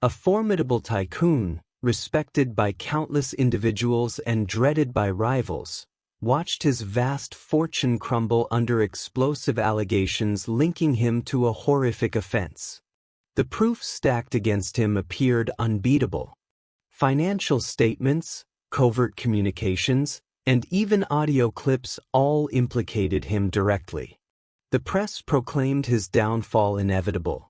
A formidable tycoon, respected by countless individuals and dreaded by rivals, watched his vast fortune crumble under explosive allegations linking him to a horrific offense. The proof stacked against him appeared unbeatable. Financial statements, covert communications, and even audio clips all implicated him directly. The press proclaimed his downfall inevitable.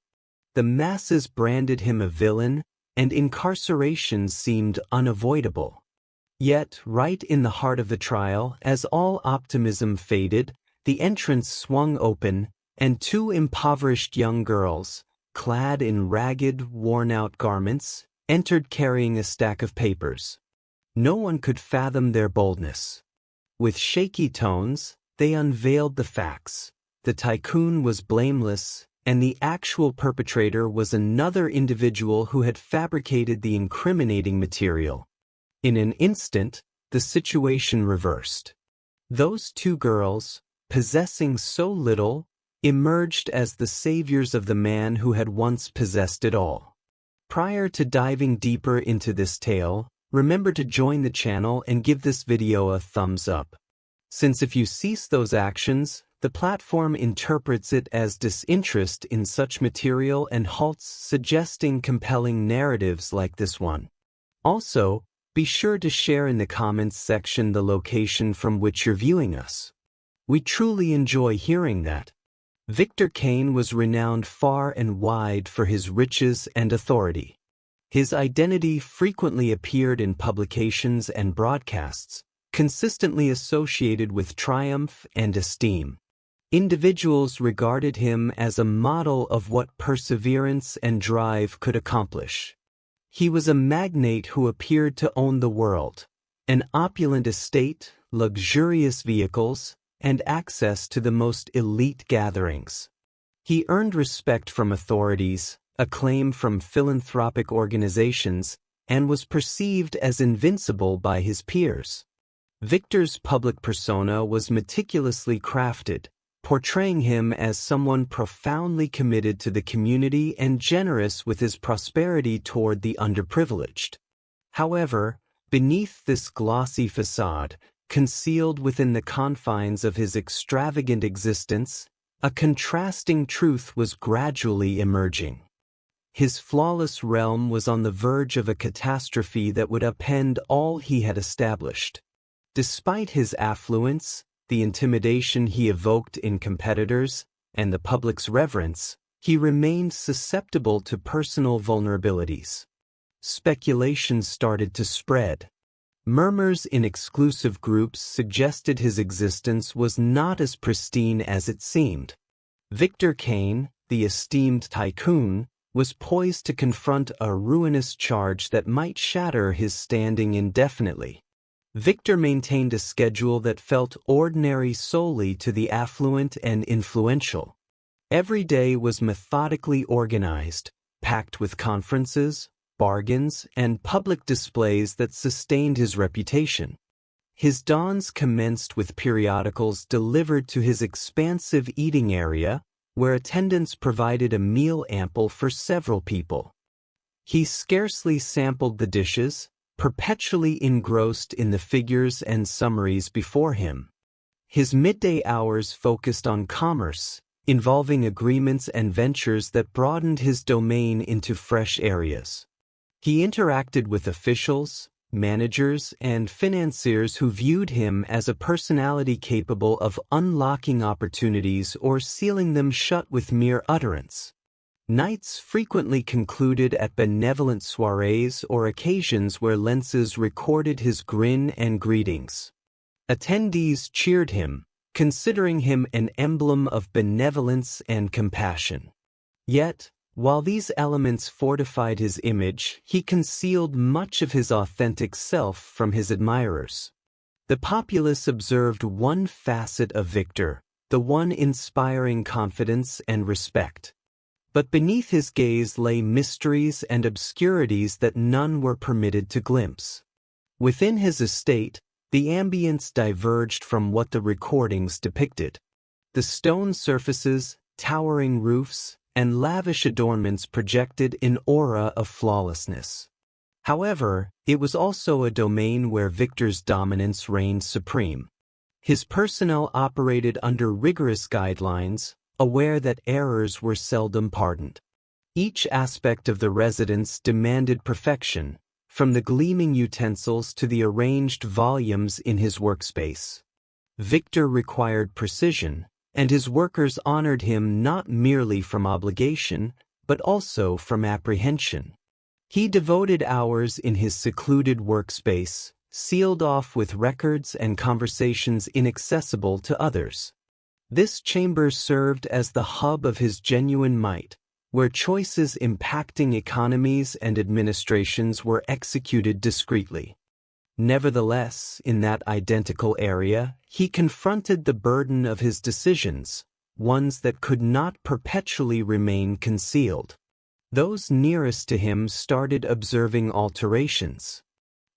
The masses branded him a villain, and incarceration seemed unavoidable. Yet, right in the heart of the trial, as all optimism faded, the entrance swung open, and two impoverished young girls, clad in ragged, worn-out garments, entered carrying a stack of papers. No one could fathom their boldness. With shaky tones, they unveiled the facts. The tycoon was blameless, and the actual perpetrator was another individual who had fabricated the incriminating material. In an instant, the situation reversed. Those two girls, possessing so little, emerged as the saviors of the man who had once possessed it all. Prior to diving deeper into this tale, remember to join the channel and give this video a thumbs up. Since if you cease those actions, the platform interprets it as disinterest in such material and halts suggesting compelling narratives like this one. Also, be sure to share in the comments section the location from which you're viewing us. We truly enjoy hearing that. Victor Kane was renowned far and wide for his riches and authority. His identity frequently appeared in publications and broadcasts, consistently associated with triumph and esteem. Individuals regarded him as a model of what perseverance and drive could accomplish. He was a magnate who appeared to own the world, an opulent estate, luxurious vehicles, and access to the most elite gatherings. He earned respect from authorities, acclaim from philanthropic organizations, and was perceived as invincible by his peers. Victor's public persona was meticulously crafted, portraying him as someone profoundly committed to the community and generous with his prosperity toward the underprivileged. However, beneath this glossy facade, concealed within the confines of his extravagant existence, a contrasting truth was gradually emerging. His flawless realm was on the verge of a catastrophe that would upend all he had established. Despite his affluence, the intimidation he evoked in competitors, and the public's reverence, he remained susceptible to personal vulnerabilities. Speculation started to spread. Murmurs in exclusive groups suggested his existence was not as pristine as it seemed. Victor Kane, the esteemed tycoon, was poised to confront a ruinous charge that might shatter his standing indefinitely. Victor maintained a schedule that felt ordinary solely to the affluent and influential. Every day was methodically organized, packed with conferences, bargains, and public displays that sustained his reputation. His dawns commenced with periodicals delivered to his expansive eating area, where attendants provided a meal ample for several people. He scarcely sampled the dishes, perpetually engrossed in the figures and summaries before him. His midday hours focused on commerce, involving agreements and ventures that broadened his domain into fresh areas. He interacted with officials, managers, and financiers who viewed him as a personality capable of unlocking opportunities or sealing them shut with mere utterance. Nights frequently concluded at benevolent soirees or occasions where lenses recorded his grin and greetings. Attendees cheered him, considering him an emblem of benevolence and compassion. Yet, while these elements fortified his image, he concealed much of his authentic self from his admirers. The populace observed one facet of Victor, the one inspiring confidence and respect. But beneath his gaze lay mysteries and obscurities that none were permitted to glimpse. Within his estate, the ambience diverged from what the recordings depicted. The stone surfaces, towering roofs, and lavish adornments projected an aura of flawlessness. However, it was also a domain where Victor's dominance reigned supreme. His personnel operated under rigorous guidelines, aware that errors were seldom pardoned. Each aspect of the residence demanded perfection, from the gleaming utensils to the arranged volumes in his workspace. Victor required precision, and his workers honored him not merely from obligation, but also from apprehension. He devoted hours in his secluded workspace, sealed off with records and conversations inaccessible to others. This chamber served as the hub of his genuine might, where choices impacting economies and administrations were executed discreetly. Nevertheless, in that identical area, he confronted the burden of his decisions, ones that could not perpetually remain concealed. Those nearest to him started observing alterations.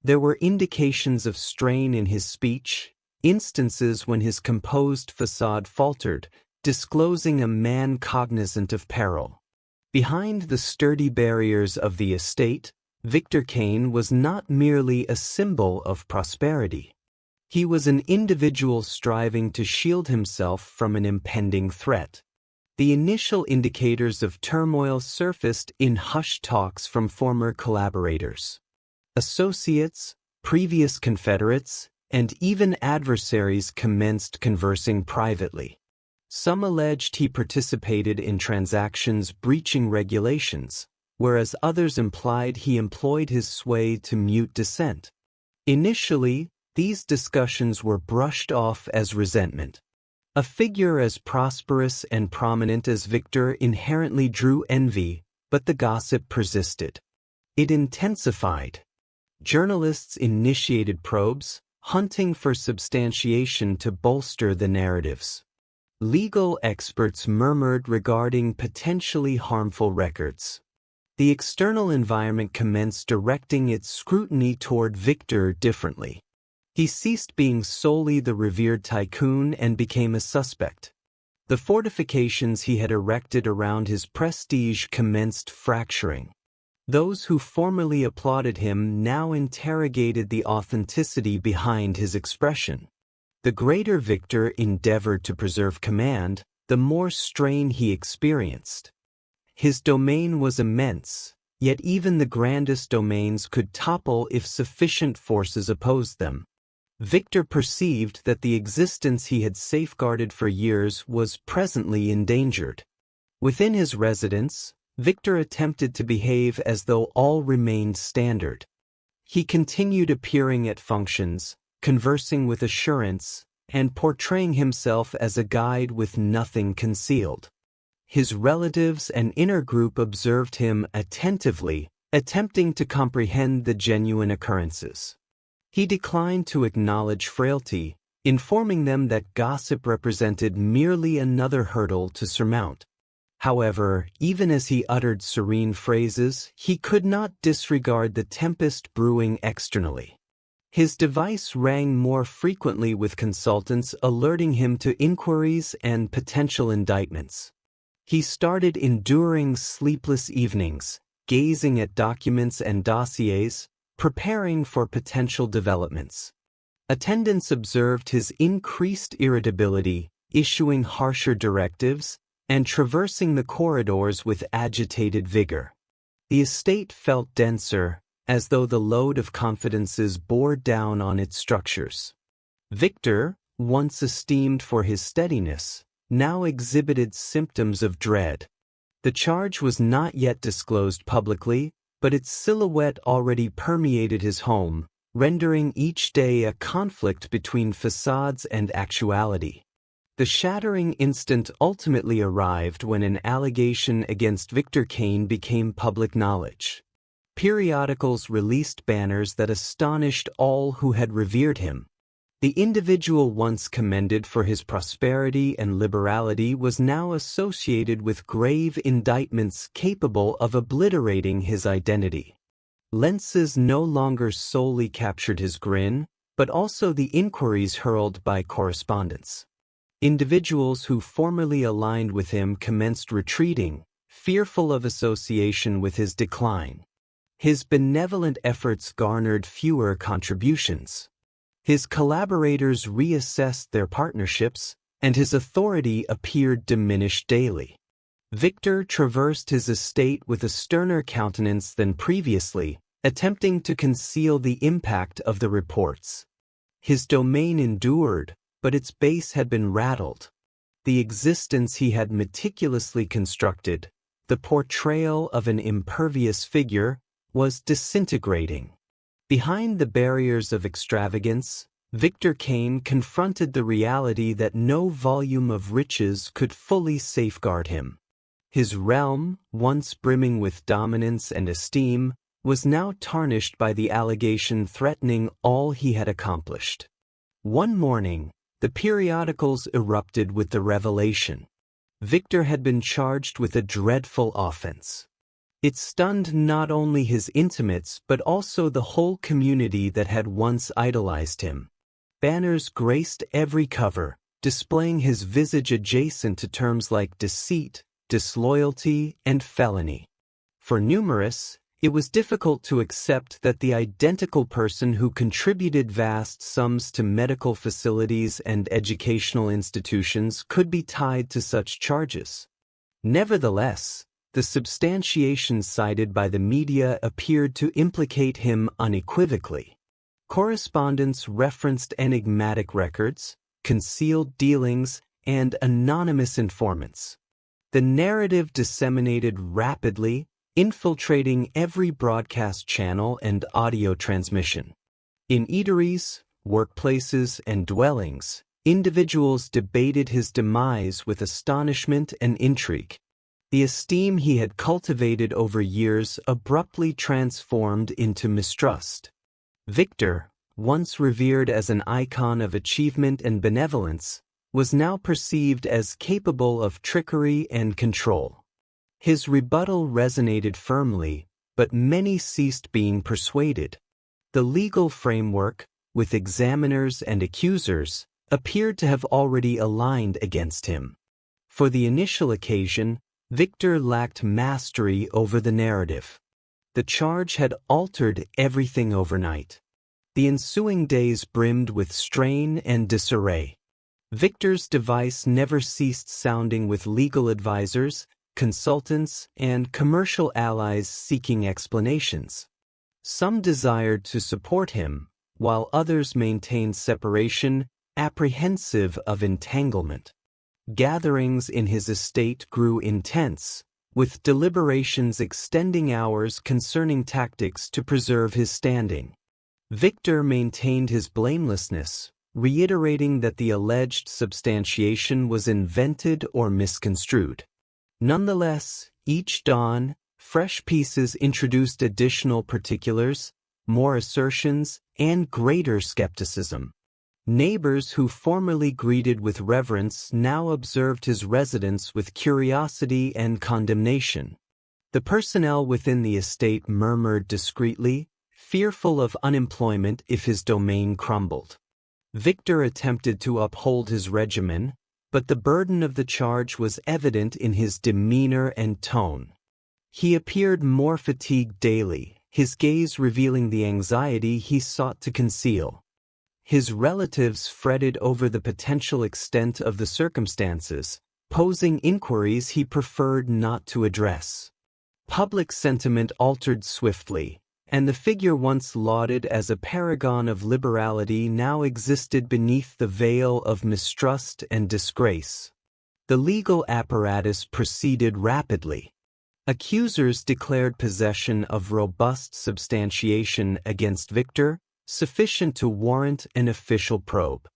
There were indications of strain in his speech, instances when his composed facade faltered, disclosing a man cognizant of peril. Behind the sturdy barriers of the estate, Victor Kane was not merely a symbol of prosperity. He was an individual striving to shield himself from an impending threat. The initial indicators of turmoil surfaced in hushed talks from former collaborators. Associates, previous confederates, and even adversaries commenced conversing privately. Some alleged he participated in transactions breaching regulations, whereas others implied he employed his sway to mute dissent. Initially, these discussions were brushed off as resentment. A figure as prosperous and prominent as Victor inherently drew envy, but the gossip persisted. It intensified. Journalists initiated probes, hunting for substantiation to bolster the narratives. Legal experts murmured regarding potentially harmful records. The external environment commenced directing its scrutiny toward Victor differently. He ceased being solely the revered Tycoon and became a suspect. The fortifications he had erected around his prestige commenced fracturing. Those who formerly applauded him now interrogated the authenticity behind his expression. The greater Victor endeavored to preserve command, the more strain he experienced. His domain was immense, yet even the grandest domains could topple if sufficient forces opposed them. Victor perceived that the existence he had safeguarded for years was presently endangered. Within his residence, Victor attempted to behave as though all remained standard. He continued appearing at functions, conversing with assurance, and portraying himself as a guide with nothing concealed. His relatives and inner group observed him attentively, attempting to comprehend the genuine occurrences. He declined to acknowledge frailty, informing them that gossip represented merely another hurdle to surmount. However, even as he uttered serene phrases, he could not disregard the tempest brewing externally. His device rang more frequently with consultants alerting him to inquiries and potential indictments. He started enduring sleepless evenings, gazing at documents and dossiers, preparing for potential developments. Attendants observed his increased irritability, issuing harsher directives, and traversing the corridors with agitated vigor. The estate felt denser, as though the load of confidences bore down on its structures. Victor, once esteemed for his steadiness, now exhibited symptoms of dread. The charge was not yet disclosed publicly, but its silhouette already permeated his home, rendering each day a conflict between facades and actuality. The shattering instant ultimately arrived when an allegation against Victor Kane became public knowledge. Periodicals released banners that astonished all who had revered him. The individual once commended for his prosperity and liberality was now associated with grave indictments capable of obliterating his identity. Lenses no longer solely captured his grin, but also the inquiries hurled by correspondents. Individuals who formerly aligned with him commenced retreating, fearful of association with his decline. His benevolent efforts garnered fewer contributions. His collaborators reassessed their partnerships, and his authority appeared diminished daily. Victor traversed his estate with a sterner countenance than previously, attempting to conceal the impact of the reports. His domain endured, but its base had been rattled. The existence he had meticulously constructed, the portrayal of an impervious figure, was disintegrating. Behind the barriers of extravagance, Victor Kane confronted the reality that no volume of riches could fully safeguard him. His realm, once brimming with dominance and esteem, was now tarnished by the allegation threatening all he had accomplished. One morning, the periodicals erupted with the revelation. Victor had been charged with a dreadful offense. It stunned not only his intimates but also the whole community that had once idolized him. Banners graced every cover, displaying his visage adjacent to terms like deceit, disloyalty, and felony. For numerous, it was difficult to accept that the identical person who contributed vast sums to medical facilities and educational institutions could be tied to such charges. Nevertheless, the substantiation cited by the media appeared to implicate him unequivocally. Correspondence referenced enigmatic records, concealed dealings, and anonymous informants. The narrative disseminated rapidly, infiltrating every broadcast channel and audio transmission. In eateries, workplaces, and dwellings, individuals debated his demise with astonishment and intrigue. The esteem he had cultivated over years abruptly transformed into mistrust. Victor, once revered as an icon of achievement and benevolence, was now perceived as capable of trickery and control. His rebuttal resonated firmly, but many ceased being persuaded. The legal framework, with examiners and accusers, appeared to have already aligned against him. For the initial occasion, Victor lacked mastery over the narrative. The charge had altered everything overnight. The ensuing days brimmed with strain and disarray. Victor's device never ceased sounding with legal advisors, consultants, and commercial allies seeking explanations. Some desired to support him, while others maintained separation, apprehensive of entanglement. Gatherings in his estate grew intense, with deliberations extending hours concerning tactics to preserve his standing. Victor maintained his blamelessness, reiterating that the alleged substantiation was invented or misconstrued. Nonetheless, each dawn, fresh pieces introduced additional particulars, more assertions, and greater skepticism. Neighbors who formerly greeted with reverence now observed his residence with curiosity and condemnation. The personnel within the estate murmured discreetly, fearful of unemployment if his domain crumbled. Victor attempted to uphold his regimen, but the burden of the charge was evident in his demeanor and tone. He appeared more fatigued daily, his gaze revealing the anxiety he sought to conceal. His relatives fretted over the potential extent of the circumstances, posing inquiries he preferred not to address. Public sentiment altered swiftly, and the figure once lauded as a paragon of liberality now existed beneath the veil of mistrust and disgrace. The legal apparatus proceeded rapidly. Accusers declared possession of robust substantiation against Victor, sufficient to warrant an official probe.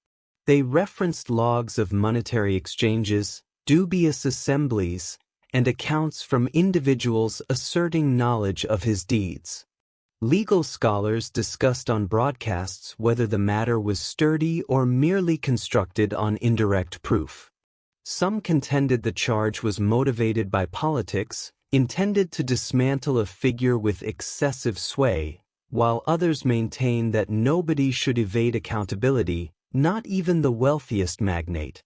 They referenced logs of monetary exchanges, dubious assemblies, and accounts from individuals asserting knowledge of his deeds. Legal scholars discussed on broadcasts whether the matter was sturdy or merely constructed on indirect proof. Some contended the charge was motivated by politics, intended to dismantle a figure with excessive sway, while others maintained that nobody should evade accountability, not even the wealthiest magnate.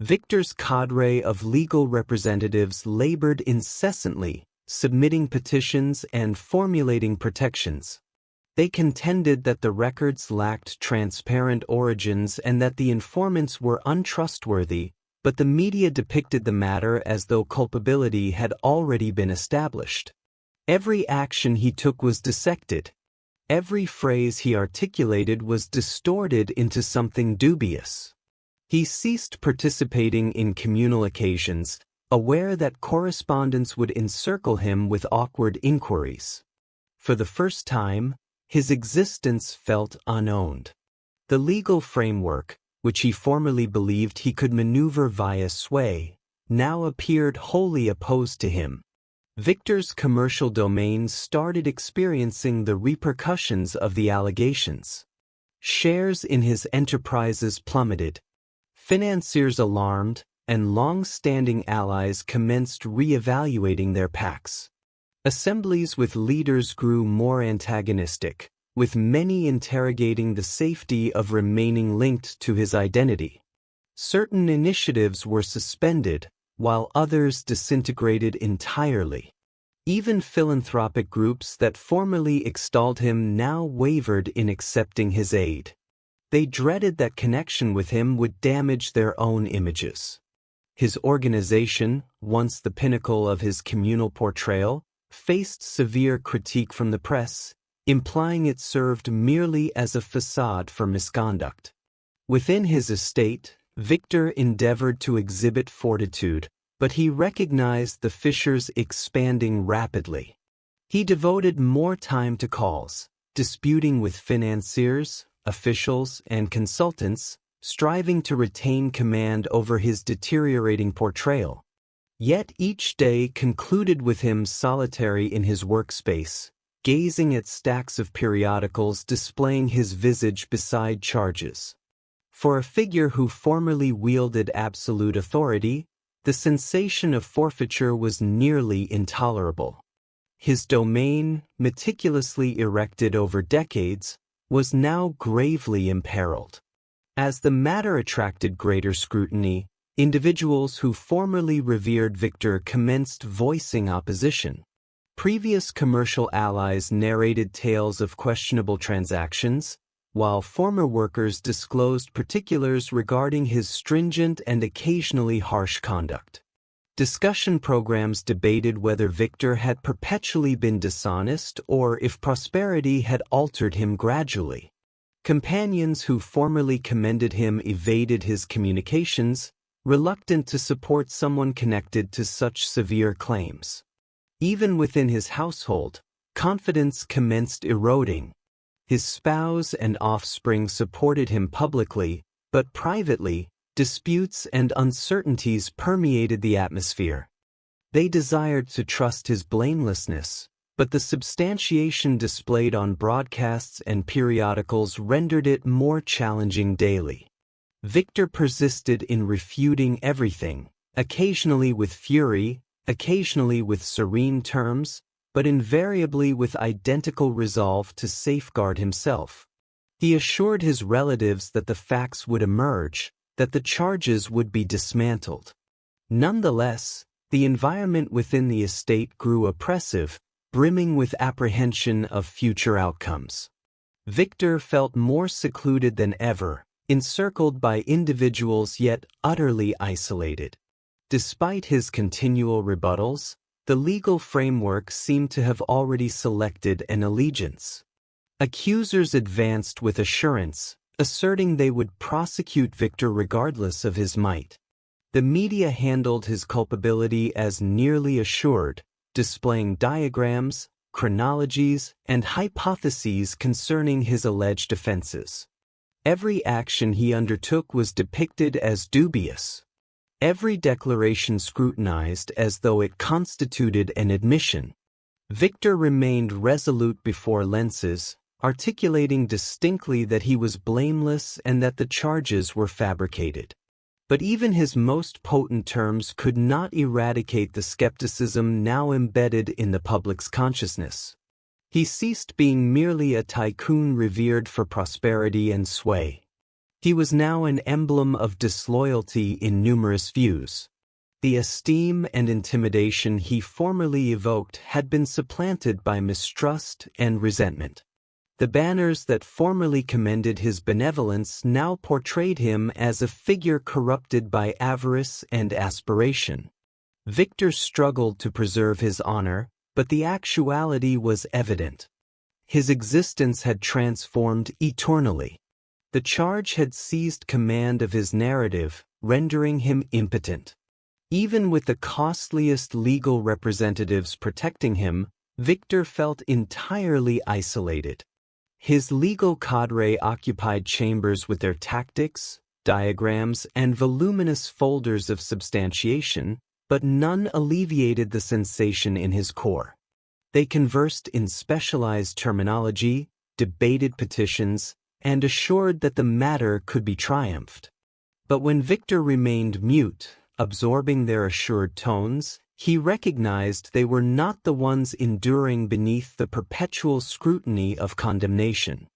Victor's cadre of legal representatives labored incessantly, submitting petitions and formulating protections. They contended that the records lacked transparent origins and that the informants were untrustworthy, but the media depicted the matter as though culpability had already been established. Every action he took was dissected. Every phrase he articulated was distorted into something dubious. He ceased participating in communal occasions, aware that correspondents would encircle him with awkward inquiries. For the first time, his existence felt unowned. The legal framework, which he formerly believed he could maneuver via sway, now appeared wholly opposed to him. Victor's commercial domains started experiencing the repercussions of the allegations. Shares in his enterprises plummeted. Financiers alarmed, and long-standing allies commenced re-evaluating their pacts. Assemblies with leaders grew more antagonistic, with many interrogating the safety of remaining linked to his identity. Certain initiatives were suspended, while others disintegrated entirely. Even philanthropic groups that formerly extolled him now wavered in accepting his aid. They dreaded that connection with him would damage their own images. His organization, once the pinnacle of his communal portrayal, faced severe critique from the press, implying it served merely as a facade for misconduct. Within his estate, Victor endeavored to exhibit fortitude, but he recognized the fissures expanding rapidly. He devoted more time to calls, disputing with financiers, officials, and consultants, striving to retain command over his deteriorating portrayal. Yet each day concluded with him solitary in his workspace, gazing at stacks of periodicals displaying his visage beside charges. For a figure who formerly wielded absolute authority, the sensation of forfeiture was nearly intolerable. His domain, meticulously erected over decades, was now gravely imperiled. As the matter attracted greater scrutiny, individuals who formerly revered Victor commenced voicing opposition. Previous commercial allies narrated tales of questionable transactions, while former workers disclosed particulars regarding his stringent and occasionally harsh conduct. Discussion programs debated whether Victor had perpetually been dishonest or if prosperity had altered him gradually. Companions who formerly commended him evaded his communications, reluctant to support someone connected to such severe claims. Even within his household, confidence commenced eroding. His spouse and offspring supported him publicly, but privately, disputes and uncertainties permeated the atmosphere. They desired to trust his blamelessness, but the substantiation displayed on broadcasts and periodicals rendered it more challenging daily. Victor persisted in refuting everything, occasionally with fury, occasionally with serene terms, but invariably with identical resolve to safeguard himself. He assured his relatives that the facts would emerge, that the charges would be dismantled. Nonetheless, the environment within the estate grew oppressive, brimming with apprehension of future outcomes. Victor felt more secluded than ever, encircled by individuals yet utterly isolated. Despite his continual rebuttals, the legal framework seemed to have already selected an allegiance. Accusers advanced with assurance, asserting they would prosecute Victor regardless of his might. The media handled his culpability as nearly assured, displaying diagrams, chronologies, and hypotheses concerning his alleged offenses. Every action he undertook was depicted as dubious. Every declaration scrutinized as though it constituted an admission. Victor remained resolute before lenses, articulating distinctly that he was blameless and that the charges were fabricated. But even his most potent terms could not eradicate the skepticism now embedded in the public's consciousness. He ceased being merely a tycoon revered for prosperity and sway. He was now an emblem of disloyalty in numerous views. The esteem and intimidation he formerly evoked had been supplanted by mistrust and resentment. The banners that formerly commended his benevolence now portrayed him as a figure corrupted by avarice and aspiration. Victor struggled to preserve his honor, but the actuality was evident. His existence had transformed eternally. The charge had seized command of his narrative, rendering him impotent. Even with the costliest legal representatives protecting him, Victor felt entirely isolated. His legal cadre occupied chambers with their tactics, diagrams, and voluminous folders of substantiation, but none alleviated the sensation in his core. They conversed in specialized terminology, debated petitions, and assured that the matter could be triumphed. But when Victor remained mute, absorbing their assured tones, he recognized they were not the ones enduring beneath the perpetual scrutiny of condemnation.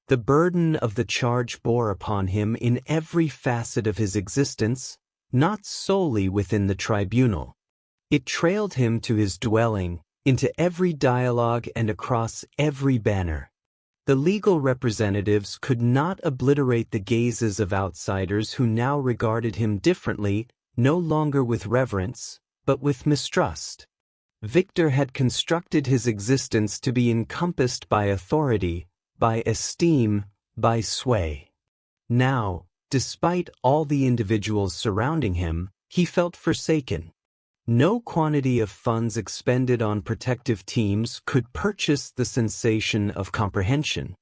The burden of the charge bore upon him in every facet of his existence, not solely within the tribunal. It trailed him to his dwelling, into every dialogue and across every banner. The legal representatives could not obliterate the gazes of outsiders who now regarded him differently, no longer with reverence, but with mistrust. Victor had constructed his existence to be encompassed by authority, by esteem, by sway. Now, despite all the individuals surrounding him, he felt forsaken. No quantity of funds expended on protective teams could purchase the sensation of comprehension.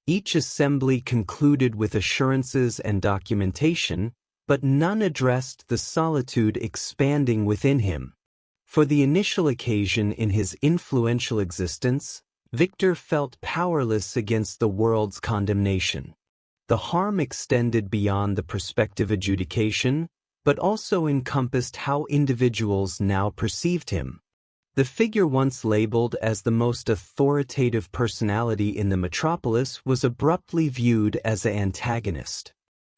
Each assembly concluded with assurances and documentation, but none addressed the solitude expanding within him. For the initial occasion in his influential existence, Victor felt powerless against the world's condemnation. The harm extended beyond the prospective adjudication, but also encompassed how individuals now perceived him. The figure once labeled as the most authoritative personality in the metropolis was abruptly viewed as an antagonist.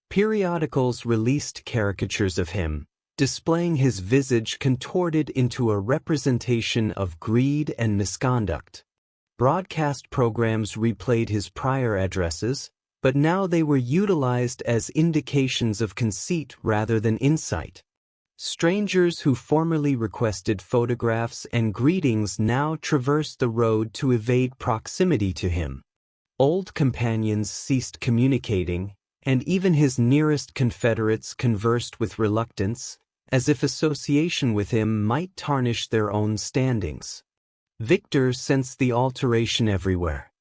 Periodicals released caricatures of him, displaying his visage contorted into a representation of greed and misconduct. Broadcast programs replayed his prior addresses, but now they were utilized as indications of conceit rather than insight. Strangers who formerly requested photographs and greetings now traversed the road to evade proximity to him. Old companions ceased communicating, and even his nearest confederates conversed with reluctance, as if association with him might tarnish their own standings. Victor sensed the alteration everywhere.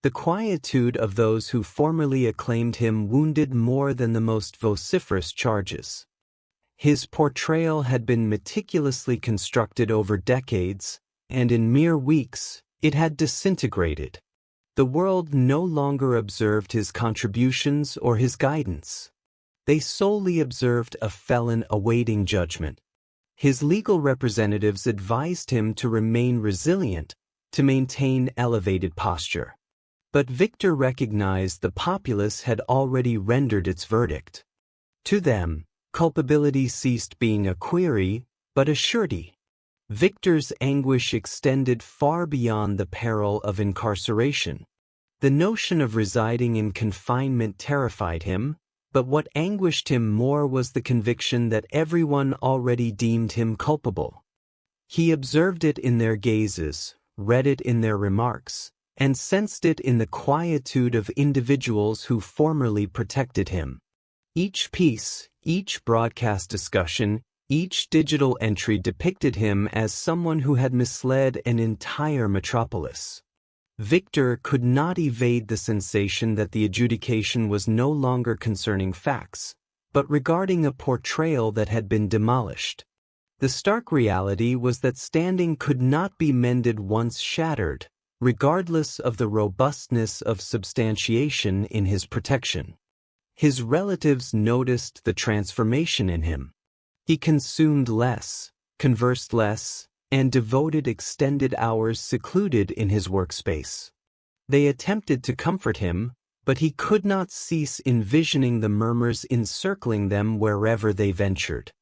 The quietude of those who formerly acclaimed him wounded more than the most vociferous charges. His portrayal had been meticulously constructed over decades, and in mere weeks, it had disintegrated. The world no longer observed his contributions or his guidance. They solely observed a felon awaiting judgment. His legal representatives advised him to remain resilient, to maintain elevated posture. But Victor recognized the populace had already rendered its verdict. To them, culpability ceased being a query, but a surety. Victor's anguish extended far beyond the peril of incarceration. The notion of residing in confinement terrified him, but what anguished him more was the conviction that everyone already deemed him culpable. He observed it in their gazes, read it in their remarks, and sensed it in the quietude of individuals who formerly protected him. Each piece, each broadcast discussion, each digital entry depicted him as someone who had misled an entire metropolis. Victor could not evade the sensation that the adjudication was no longer concerning facts, but regarding a portrayal that had been demolished. The stark reality was that standing could not be mended once shattered, regardless of the robustness of substantiation in his protection. His relatives noticed the transformation in him. He consumed less, conversed less, and devoted extended hours secluded in his workspace. They attempted to comfort him, but he could not cease envisioning the murmurs encircling them wherever they ventured.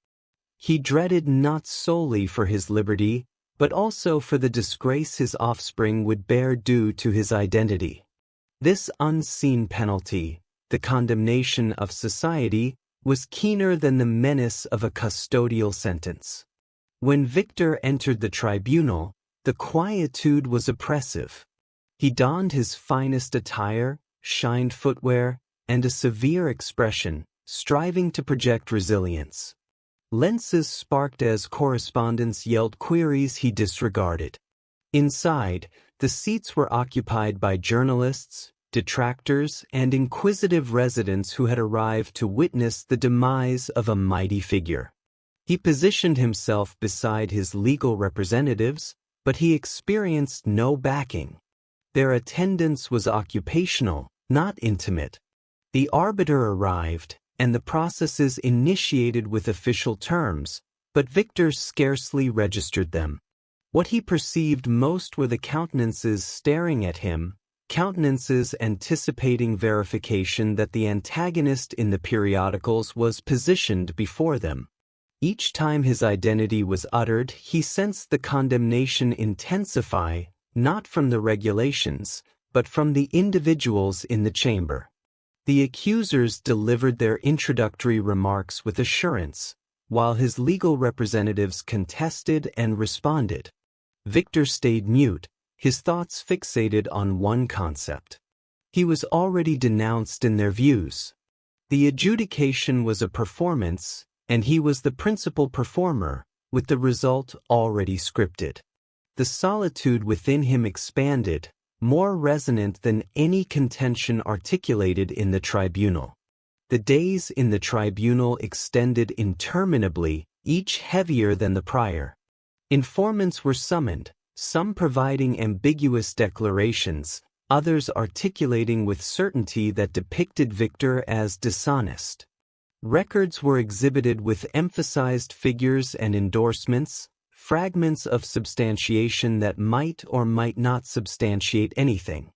He dreaded not solely for his liberty, but also for the disgrace his offspring would bear due to his identity. This unseen penalty, the condemnation of society, was keener than the menace of a custodial sentence. When Victor entered the tribunal, the quietude was oppressive. He donned his finest attire, shined footwear, and a severe expression, striving to project resilience. Lenses sparked as correspondents yelled queries he disregarded. Inside, the seats were occupied by journalists, detractors, and inquisitive residents who had arrived to witness the demise of a mighty figure. He positioned himself beside his legal representatives, but he experienced no backing. Their attendance was occupational, not intimate. The arbiter arrived, and the processes initiated with official terms, but Victor scarcely registered them. What he perceived most were the countenances staring at him, countenances anticipating verification that the antagonist in the periodicals was positioned before them. Each time his identity was uttered, he sensed the condemnation intensify, not from the regulations, but from the individuals in the chamber. The accusers delivered their introductory remarks with assurance, while his legal representatives contested and responded. Victor stayed mute, his thoughts fixated on one concept. He was already denounced in their views. The adjudication was a performance, and he was the principal performer, with the result already scripted. The solitude within him expanded, more resonant than any contention articulated in the tribunal. The days in the tribunal extended interminably, each heavier than the prior. Informants were summoned, some providing ambiguous declarations, others articulating with certainty that depicted Victor as dishonest. Records were exhibited with emphasized figures and endorsements, fragments of substantiation that might or might not substantiate anything.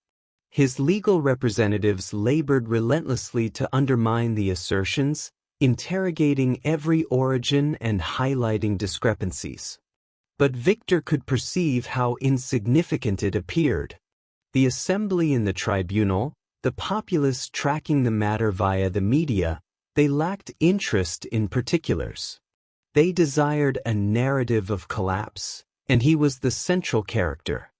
His legal representatives labored relentlessly to undermine the assertions, interrogating every origin and highlighting discrepancies. But Victor could perceive how insignificant it appeared. The assembly in the tribunal, the populace tracking the matter via the media, they lacked interest in particulars. They desired a narrative of collapse, and he was the central character.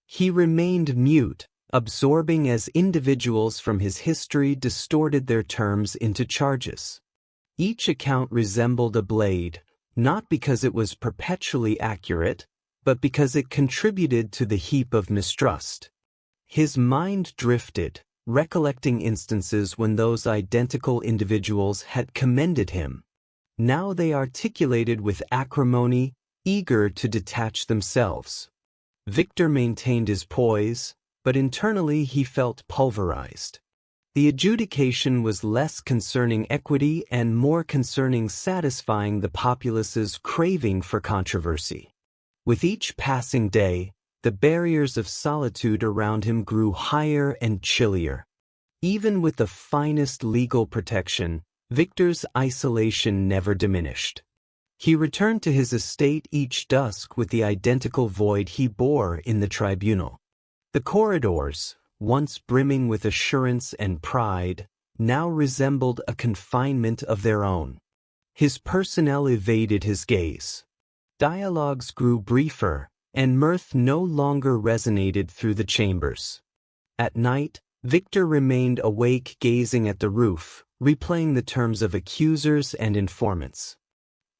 He remained mute, absorbing as individuals from his history distorted their terms into charges. Each account resembled a blade, not because it was perpetually accurate, but because it contributed to the heap of mistrust. His mind drifted, recollecting instances when those identical individuals had commended him. Now they articulated with acrimony, eager to detach themselves. Victor maintained his poise, but internally he felt pulverized. The adjudication was less concerning equity and more concerning satisfying the populace's craving for controversy. With each passing day, the barriers of solitude around him grew higher and chillier. Even with the finest legal protection, Victor's isolation never diminished. He returned to his estate each dusk with the identical void he bore in the tribunal. The corridors, once brimming with assurance and pride, now resembled a confinement of their own. His personnel evaded his gaze. Dialogues grew briefer, and mirth no longer resonated through the chambers. At night, Victor remained awake gazing at the roof, replaying the terms of accusers and informants.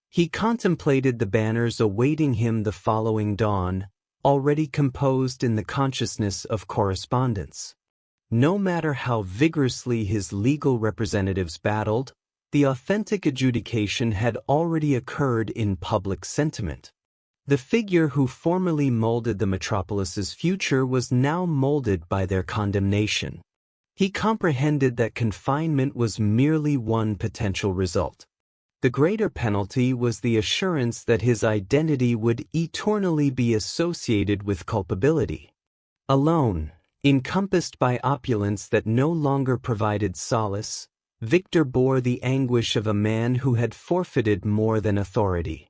He contemplated the banners awaiting him the following dawn, already composed in the consciousness of correspondence. No matter how vigorously his legal representatives battled, the authentic adjudication had already occurred in public sentiment. The figure who formerly molded the metropolis's future was now molded by their condemnation. He comprehended that confinement was merely one potential result. The greater penalty was the assurance that his identity would eternally be associated with culpability. Alone, Encompassed by opulence that no longer provided solace, Victor bore the anguish of a man who had forfeited more than authority.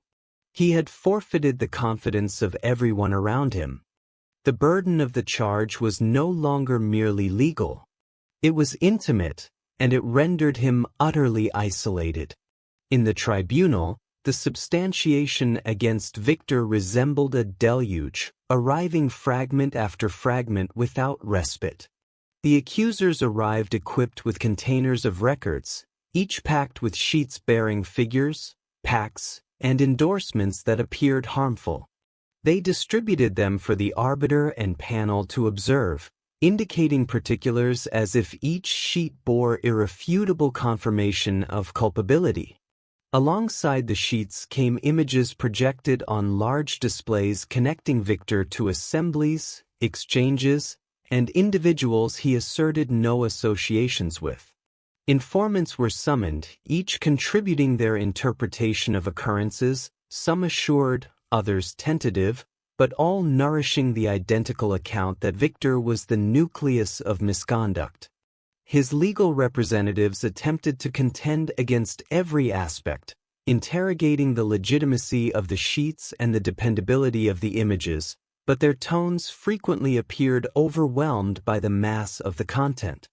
He had forfeited the confidence of everyone around him. The burden of the charge was no longer merely legal. It was intimate, and it rendered him utterly isolated. In the tribunal, the substantiation against Victor resembled a deluge, arriving fragment after fragment without respite. The accusers arrived equipped with containers of records, each packed with sheets bearing figures, pacts, and endorsements that appeared harmful. They distributed them for the arbiter and panel to observe, indicating particulars as if each sheet bore irrefutable confirmation of culpability. Alongside the sheets came images projected on large displays connecting Victor to assemblies, exchanges, and individuals he asserted no associations with. Informants were summoned, each contributing their interpretation of occurrences, some assured, others tentative, but all nourishing the identical account that Victor was the nucleus of misconduct. His legal representatives attempted to contend against every aspect, interrogating the legitimacy of the sheets and the dependability of the images, but their tones frequently appeared overwhelmed by the mass of the content.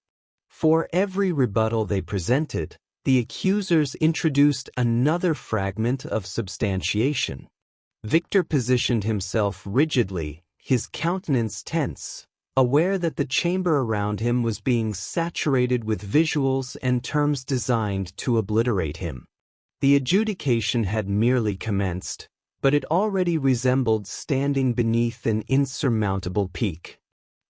For every rebuttal they presented, the accusers introduced another fragment of substantiation. Victor positioned himself rigidly, his countenance tense, aware that the chamber around him was being saturated with visuals and terms designed to obliterate him. The adjudication had merely commenced, but it already resembled standing beneath an insurmountable peak.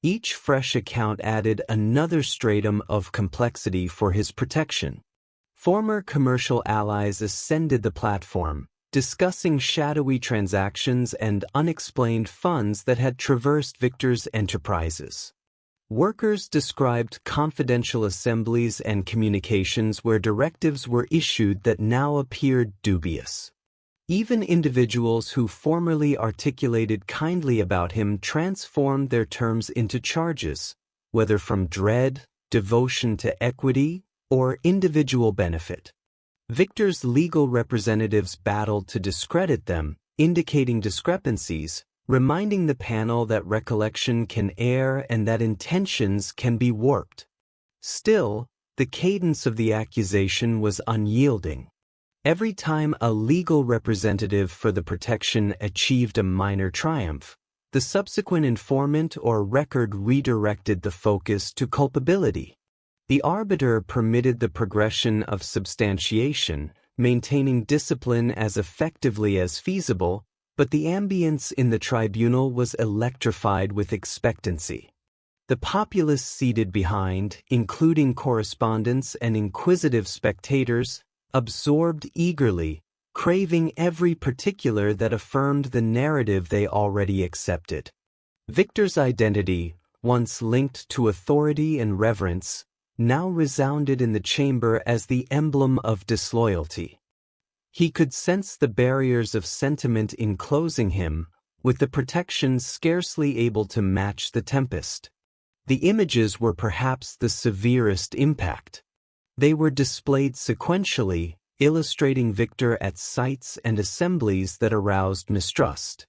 Each fresh account added another stratum of complexity for his protection. Former commercial allies ascended the platform, discussing shadowy transactions and unexplained funds that had traversed Victor's enterprises. Workers described confidential assemblies and communications where directives were issued that now appeared dubious. Even individuals who formerly articulated kindly about him transformed their terms into charges, whether from dread, devotion to equity, or individual benefit. Victor's legal representatives battled to discredit them, indicating discrepancies, reminding the panel that recollection can err and that intentions can be warped. Still, the cadence of the accusation was unyielding. Every time a legal representative for the protection achieved a minor triumph, the subsequent informant or record redirected the focus to culpability. The arbiter permitted the progression of substantiation, maintaining discipline as effectively as feasible, but the ambience in the tribunal was electrified with expectancy. The populace seated behind, including correspondents and inquisitive spectators, absorbed eagerly, craving every particular that affirmed the narrative they already accepted. Victor's identity, once linked to authority and reverence, now resounded in the chamber as the emblem of disloyalty. He could sense the barriers of sentiment enclosing him, with the protection scarcely able to match the tempest. The images were perhaps the severest impact. They were displayed sequentially, illustrating Victor at sites and assemblies that aroused mistrust.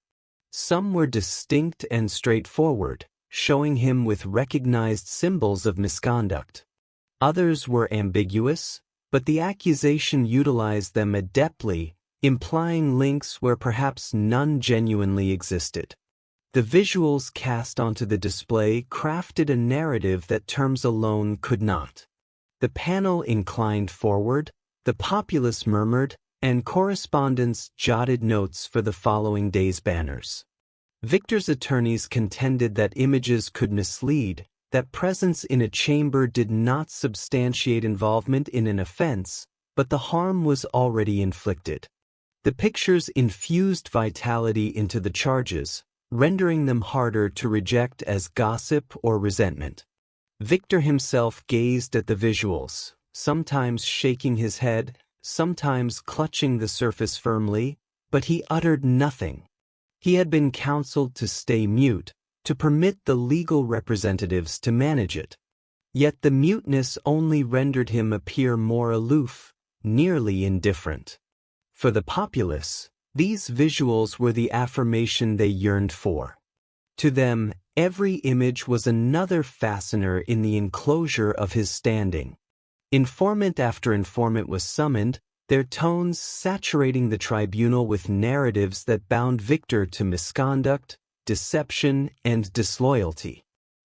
Some were distinct and straightforward, showing him with recognized symbols of misconduct. Others were ambiguous, but the accusation utilized them adeptly, implying links where perhaps none genuinely existed. The visuals cast onto the display crafted a narrative that terms alone could not. The panel inclined forward, the populace murmured, and correspondents jotted notes for the following day's banners. Victor's attorneys contended that images could mislead, that presence in a chamber did not substantiate involvement in an offense, but the harm was already inflicted. The pictures infused vitality into the charges, rendering them harder to reject as gossip or resentment. Victor himself gazed at the visuals, sometimes shaking his head, sometimes clutching the surface firmly, but he uttered nothing. He had been counseled to stay mute, to permit the legal representatives to manage it. Yet the muteness only rendered him appear more aloof, nearly indifferent. For the populace, these visuals were the affirmation they yearned for. To them, every image was another fastener in the enclosure of his standing. Informant after informant was summoned, their tones saturating the tribunal with narratives that bound Victor to misconduct, deception, and disloyalty.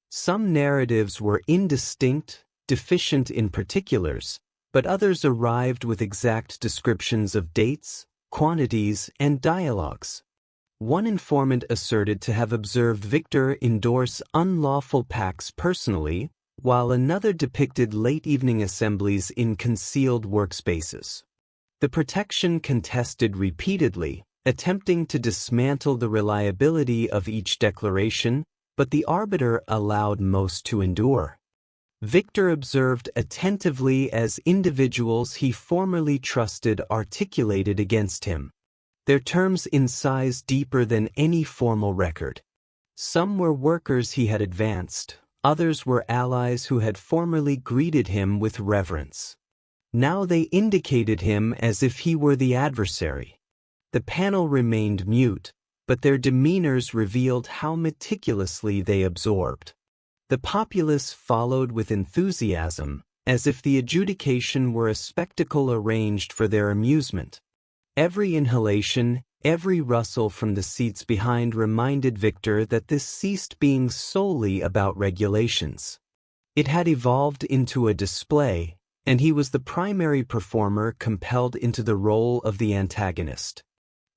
Some narratives were indistinct, deficient in particulars, but others arrived with exact descriptions of dates, quantities, and dialogues. One informant asserted to have observed Victor endorse unlawful pacts personally, while another depicted late-evening assemblies in concealed workspaces. The protection contested repeatedly, attempting to dismantle the reliability of each declaration, but the arbiter allowed most to endure. Victor observed attentively as individuals he formerly trusted articulated against him. Their terms incised deeper than any formal record. Some were workers he had advanced, others were allies who had formerly greeted him with reverence. Now they indicated him as if he were the adversary. The panel remained mute, but their demeanors revealed how meticulously they absorbed. The populace followed with enthusiasm, as if the adjudication were a spectacle arranged for their amusement. Every inhalation, every rustle from the seats behind reminded Victor that this ceased being solely about regulations. It had evolved into a display, and he was the primary performer compelled into the role of the antagonist.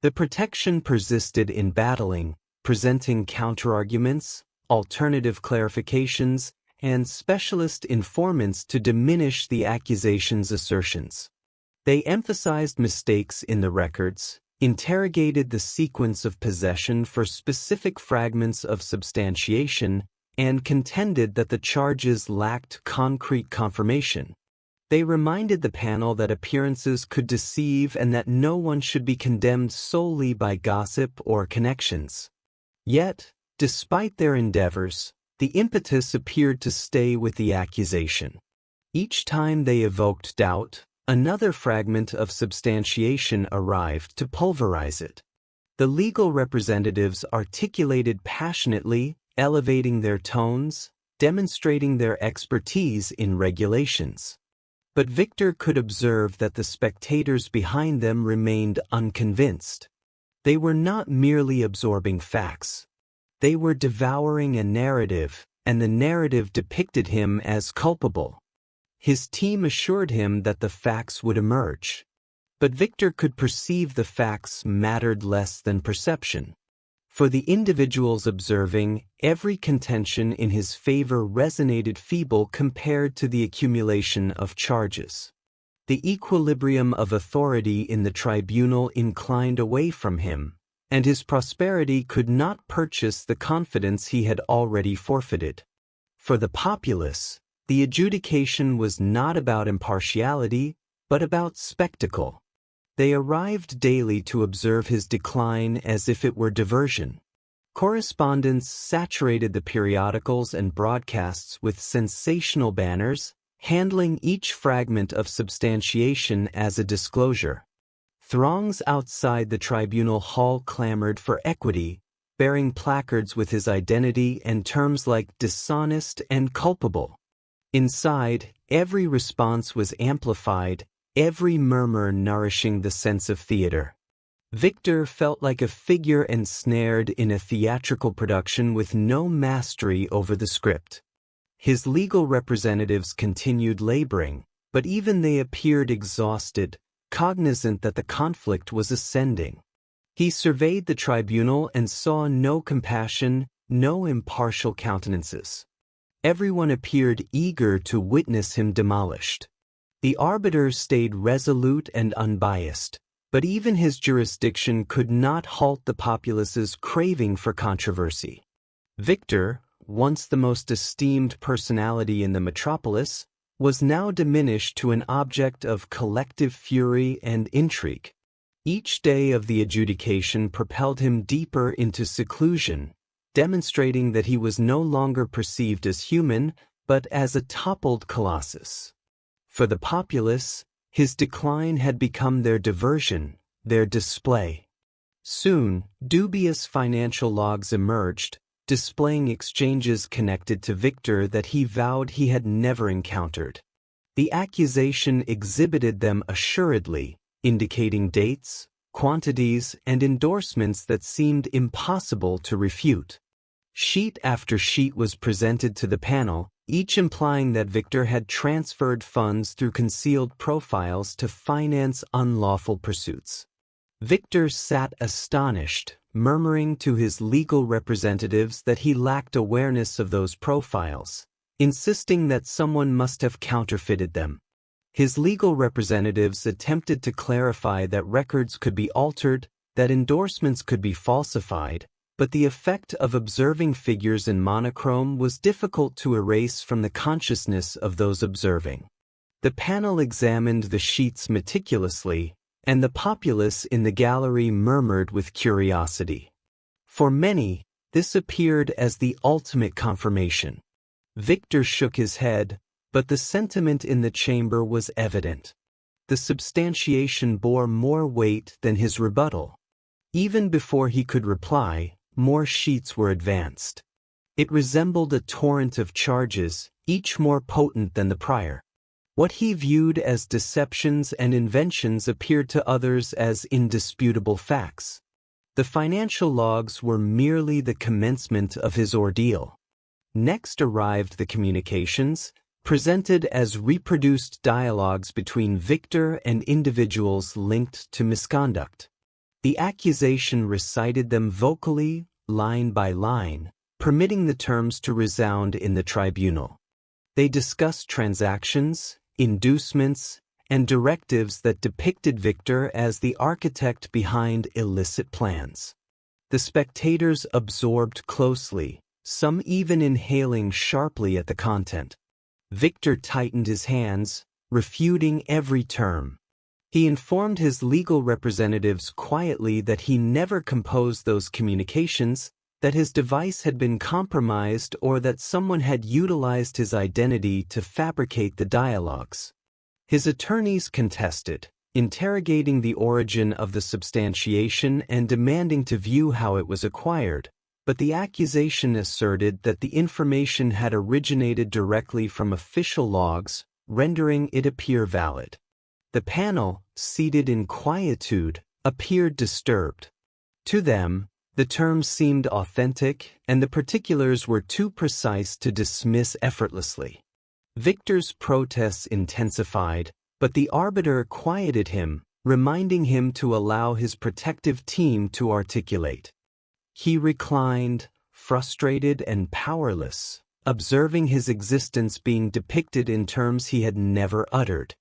The protection persisted in battling, presenting counterarguments, alternative clarifications, and specialist informants to diminish the accusations' assertions. They emphasized mistakes in the records, interrogated the sequence of possession for specific fragments of substantiation, and contended that the charges lacked concrete confirmation. They reminded the panel that appearances could deceive and that no one should be condemned solely by gossip or connections. Yet, despite their endeavors, the impetus appeared to stay with the accusation. Each time they evoked doubt, another fragment of substantiation arrived to pulverize it. The legal representatives articulated passionately, elevating their tones, demonstrating their expertise in regulations. But Victor could observe that the spectators behind them remained unconvinced. They were not merely absorbing facts. They were devouring a narrative, and the narrative depicted him as culpable. His team assured him that the facts would emerge. But Victor could perceive the facts mattered less than perception. For the individuals observing, every contention in his favor resonated feeble compared to the accumulation of charges. The equilibrium of authority in the tribunal inclined away from him, and his prosperity could not purchase the confidence he had already forfeited. For the populace, the adjudication was not about impartiality, but about spectacle. They arrived daily to observe his decline as if it were diversion. Correspondents saturated the periodicals and broadcasts with sensational banners, handling each fragment of substantiation as a disclosure. Throngs outside the tribunal hall clamored for equity, bearing placards with his identity and terms like dishonest and culpable. Inside, every response was amplified, every murmur nourishing the sense of theater. Victor felt like a figure ensnared in a theatrical production with no mastery over the script. His legal representatives continued laboring, but even they appeared exhausted, cognizant that the conflict was ascending. He surveyed the tribunal and saw no compassion, no impartial countenances. Everyone appeared eager to witness him demolished. The arbiter stayed resolute and unbiased, but even his jurisdiction could not halt the populace's craving for controversy. Victor, once the most esteemed personality in the metropolis, was now diminished to an object of collective fury and intrigue. Each day of the adjudication propelled him deeper into seclusion, demonstrating that he was no longer perceived as human, but as a toppled colossus. For the populace, his decline had become their diversion, their display. Soon, dubious financial logs emerged, displaying exchanges connected to Victor that he vowed he had never encountered. The accusation exhibited them assuredly, indicating dates, quantities, and endorsements that seemed impossible to refute. Sheet after sheet was presented to the panel, each implying that Victor had transferred funds through concealed profiles to finance unlawful pursuits. Victor sat astonished, murmuring to his legal representatives that he lacked awareness of those profiles, insisting that someone must have counterfeited them. His legal representatives attempted to clarify that records could be altered, that endorsements could be falsified, but the effect of observing figures in monochrome was difficult to erase from the consciousness of those observing. The panel examined the sheets meticulously, and the populace in the gallery murmured with curiosity. For many, this appeared as the ultimate confirmation. Victor shook his head, but the sentiment in the chamber was evident. The substantiation bore more weight than his rebuttal. Even before he could reply, more sheets were advanced. It resembled a torrent of charges, each more potent than the prior. What he viewed as deceptions and inventions appeared to others as indisputable facts. The financial logs were merely the commencement of his ordeal. Next arrived the communications, presented as reproduced dialogues between Victor and individuals linked to misconduct. The accusation recited them vocally, line by line, permitting the terms to resound in the tribunal. They discussed transactions, inducements, and directives that depicted Victor as the architect behind illicit plans. The spectators absorbed closely, some even inhaling sharply at the content. Victor tightened his hands, refuting every term. He informed his legal representatives quietly that he never composed those communications, that his device had been compromised, or that someone had utilized his identity to fabricate the dialogues. His attorneys contested, interrogating the origin of the substantiation and demanding to view how it was acquired, but the accusation asserted that the information had originated directly from official logs, rendering it appear valid. The panel, seated in quietude, appeared disturbed. To them, the terms seemed authentic, and the particulars were too precise to dismiss effortlessly. Victor's protests intensified, but the arbiter quieted him, reminding him to allow his protective team to articulate. He reclined, frustrated and powerless, observing his existence being depicted in terms he had never uttered.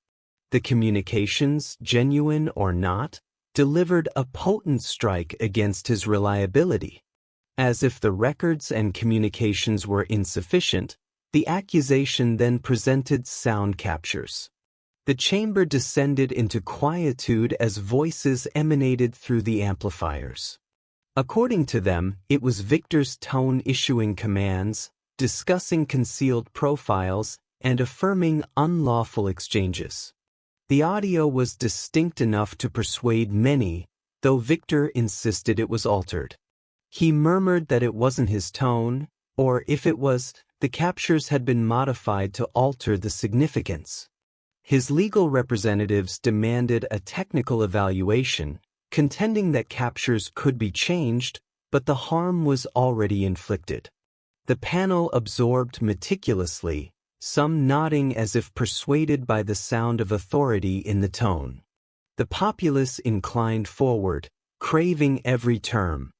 The communications, genuine or not, delivered a potent strike against his reliability. As if the records and communications were insufficient, the accusation then presented sound captures. The chamber descended into quietude as voices emanated through the amplifiers. According to them, it was Victor's tone issuing commands, discussing concealed profiles, and affirming unlawful exchanges. The audio was distinct enough to persuade many, though Victor insisted it was altered. He murmured that it wasn't his tone, or if it was, the captures had been modified to alter the significance. His legal representatives demanded a technical evaluation, contending that captures could be changed, but the harm was already inflicted. The panel absorbed meticulously, some nodding as if persuaded by the sound of authority in the tone. The populace inclined forward, craving every term.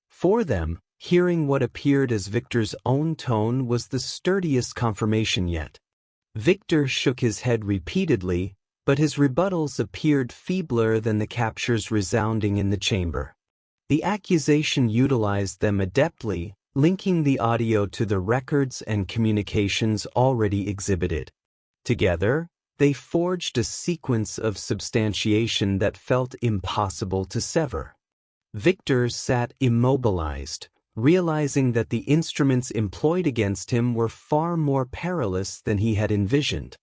For them, hearing what appeared as Victor's own tone was the sturdiest confirmation yet. Victor shook his head repeatedly, but his rebuttals appeared feebler than the captures resounding in the chamber. The accusation utilized them adeptly, linking the audio to the records and communications already exhibited. Together, they forged a sequence of substantiation that felt impossible to sever. Victor sat immobilized, realizing that the instruments employed against him were far more perilous than he had envisioned.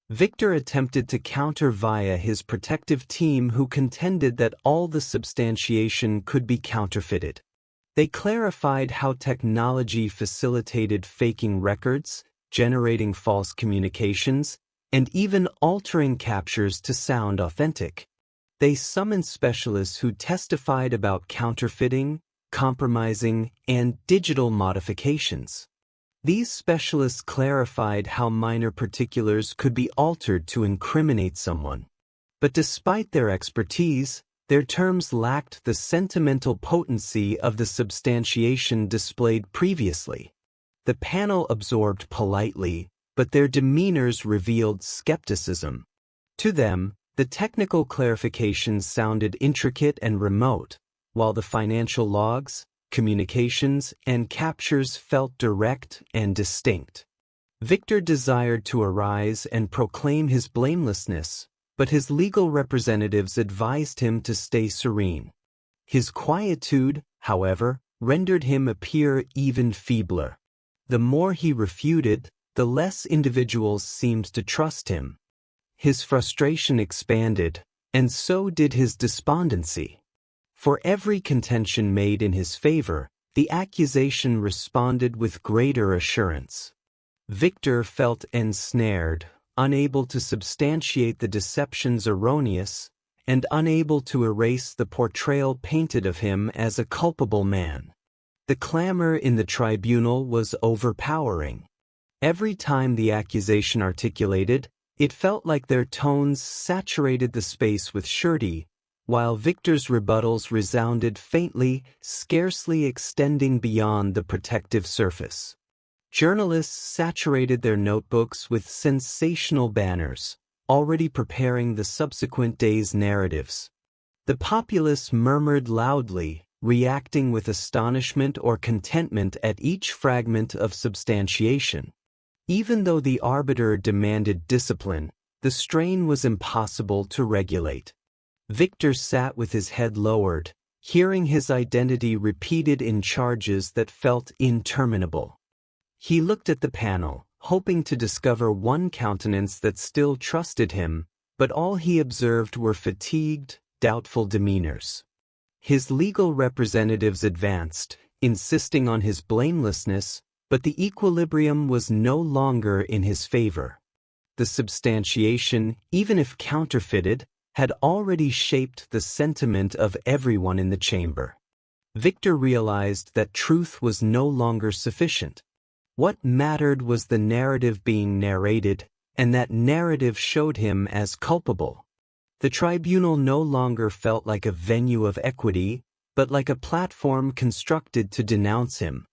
Victor attempted to counter via his protective team, who contended that all the substantiation could be counterfeited. They clarified how technology facilitated faking records, generating false communications, and even altering captures to sound authentic. They summoned specialists who testified about counterfeiting, compromising, and digital modifications. These specialists clarified how minor particulars could be altered to incriminate someone. But despite their expertise, their terms lacked the sentimental potency of the substantiation displayed previously. The panel absorbed politely, but their demeanors revealed skepticism. To them, the technical clarifications sounded intricate and remote, while the financial logs, communications, and captures felt direct and distinct. Victor desired to arise and proclaim his blamelessness, but his legal representatives advised him to stay serene. His quietude, however, rendered him appear even feebler. The more he refuted, the less individuals seemed to trust him. His frustration expanded, and so did his despondency. For every contention made in his favor, the accusation responded with greater assurance. Victor felt ensnared, unable to substantiate the deceptions erroneous, and unable to erase the portrayal painted of him as a culpable man. The clamor in the tribunal was overpowering. Every time the accusation articulated, it felt like their tones saturated the space with surety, while Victor's rebuttals resounded faintly, scarcely extending beyond the protective surface. Journalists saturated their notebooks with sensational banners, already preparing the subsequent day's narratives. The populace murmured loudly, reacting with astonishment or contentment at each fragment of substantiation. Even though the arbiter demanded discipline, the strain was impossible to regulate. Victor sat with his head lowered, hearing his identity repeated in charges that felt interminable. He looked at the panel, hoping to discover one countenance that still trusted him, but all he observed were fatigued, doubtful demeanors. His legal representatives advanced, insisting on his blamelessness, but the equilibrium was no longer in his favor. The substantiation, even if counterfeited, had already shaped the sentiment of everyone in the chamber. Victor realized that truth was no longer sufficient. What mattered was the narrative being narrated, and that narrative showed him as culpable. The tribunal no longer felt like a venue of equity, but like a platform constructed to denounce him.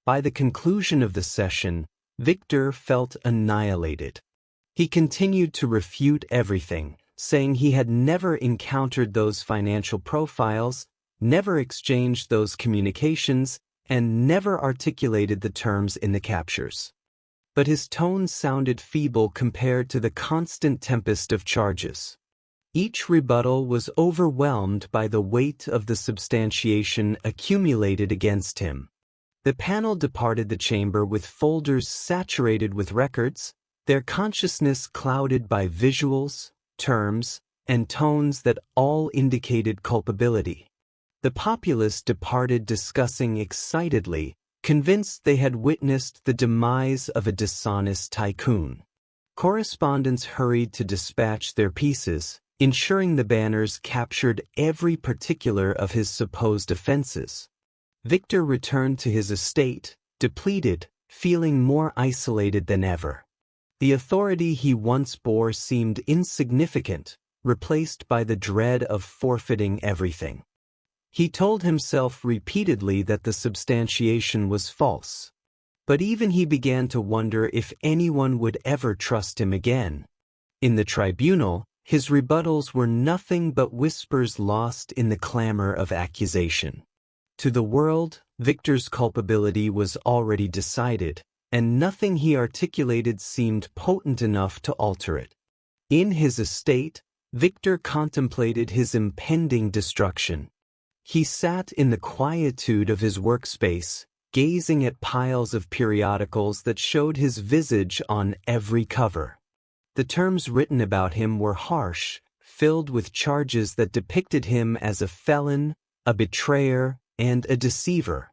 By the conclusion of the session, Victor felt annihilated. He continued to refute everything, saying he had never encountered those financial profiles, never exchanged those communications, and never articulated the terms in the captures. But his tone sounded feeble compared to the constant tempest of charges. Each rebuttal was overwhelmed by the weight of the substantiation accumulated against him. The panel departed the chamber with folders saturated with records, their consciousness clouded by visuals, terms, and tones that all indicated culpability. The populace departed discussing excitedly, convinced they had witnessed the demise of a dishonest tycoon. Correspondents hurried to dispatch their pieces, ensuring the banners captured every particular of his supposed offenses. Victor returned to his estate, depleted, feeling more isolated than ever. The authority he once bore seemed insignificant, replaced by the dread of forfeiting everything. He told himself repeatedly that the substantiation was false. But even he began to wonder if anyone would ever trust him again. In the tribunal, his rebuttals were nothing but whispers lost in the clamor of accusation. To the world, Victor's culpability was already decided, and nothing he articulated seemed potent enough to alter it. In his estate, Victor contemplated his impending destruction. He sat in the quietude of his workspace, gazing at piles of periodicals that showed his visage on every cover. The terms written about him were harsh, filled with charges that depicted him as a felon, a betrayer, and a deceiver.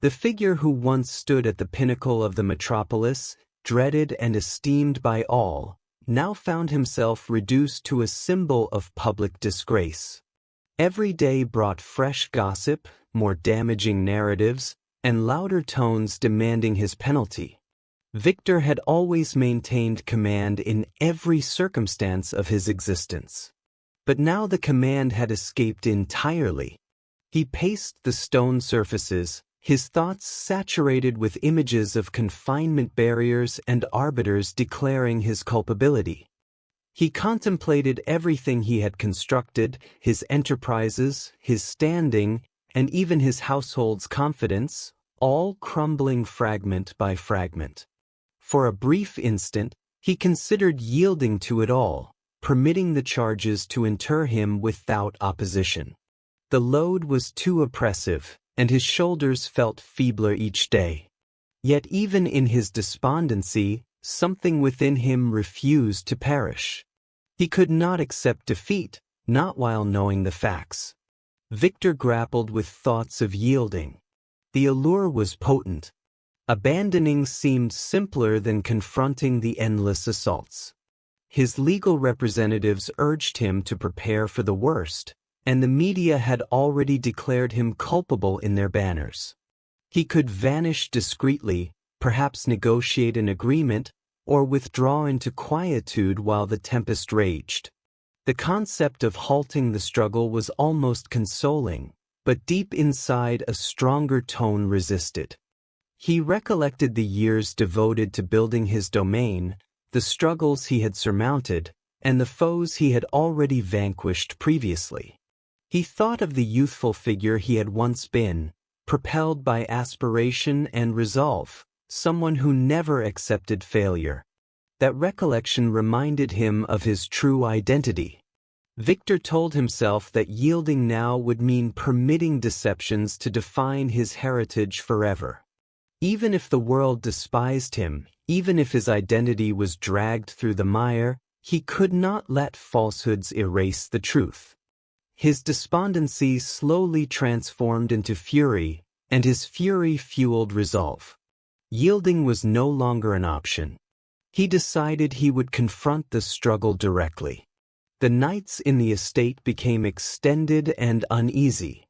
The figure who once stood at the pinnacle of the metropolis, dreaded and esteemed by all, now found himself reduced to a symbol of public disgrace. Every day brought fresh gossip, more damaging narratives, and louder tones demanding his penalty. Victor had always maintained command in every circumstance of his existence. But now the command had escaped entirely. He paced the stone surfaces, his thoughts saturated with images of confinement barriers and arbiters declaring his culpability. He contemplated everything he had constructed, his enterprises, his standing, and even his household's confidence, all crumbling fragment by fragment. For a brief instant, he considered yielding to it all, permitting the charges to inter him without opposition. The load was too oppressive, and his shoulders felt feebler each day. Yet even in his despondency, something within him refused to perish. He could not accept defeat, not while knowing the facts. Victor grappled with thoughts of yielding. The allure was potent. Abandoning seemed simpler than confronting the endless assaults. His legal representatives urged him to prepare for the worst, and the media had already declared him culpable in their banners. He could vanish discreetly, perhaps negotiate an agreement, or withdraw into quietude while the tempest raged. The concept of halting the struggle was almost consoling, but deep inside a stronger tone resisted. He recollected the years devoted to building his domain, the struggles he had surmounted, and the foes he had already vanquished previously. He thought of the youthful figure he had once been, propelled by aspiration and resolve, someone who never accepted failure. That recollection reminded him of his true identity. Victor told himself that yielding now would mean permitting deceptions to define his heritage forever. Even if the world despised him, even if his identity was dragged through the mire, he could not let falsehoods erase the truth. His despondency slowly transformed into fury, and his fury fueled resolve. Yielding was no longer an option. He decided he would confront the struggle directly. The nights in the estate became extended and uneasy.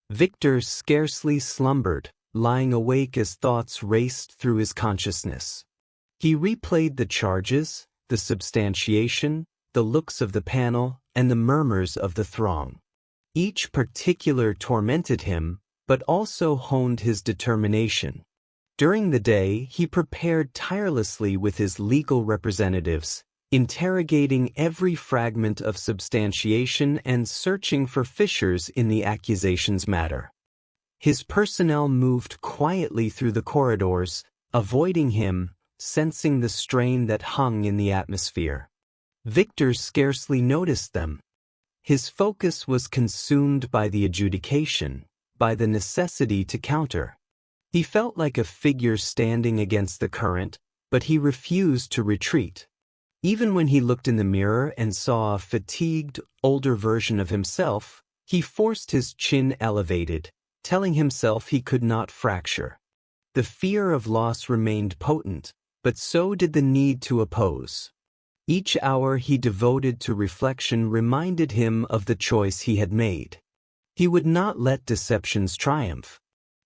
Victor scarcely slumbered, lying awake as thoughts raced through his consciousness. He replayed the charges, the substantiation, the looks of the panel, and the murmurs of the throng. Each particular tormented him, but also honed his determination. During the day, he prepared tirelessly with his legal representatives, interrogating every fragment of substantiation and searching for fissures in the accusations matter. His personnel moved quietly through the corridors, avoiding him, sensing the strain that hung in the atmosphere. Victor scarcely noticed them. His focus was consumed by the adjudication, by the necessity to counter. He felt like a figure standing against the current, but he refused to retreat. Even when he looked in the mirror and saw a fatigued, older version of himself, he forced his chin elevated, telling himself he could not fracture. The fear of loss remained potent, but so did the need to oppose. Each hour he devoted to reflection reminded him of the choice he had made. He would not let deceptions triumph.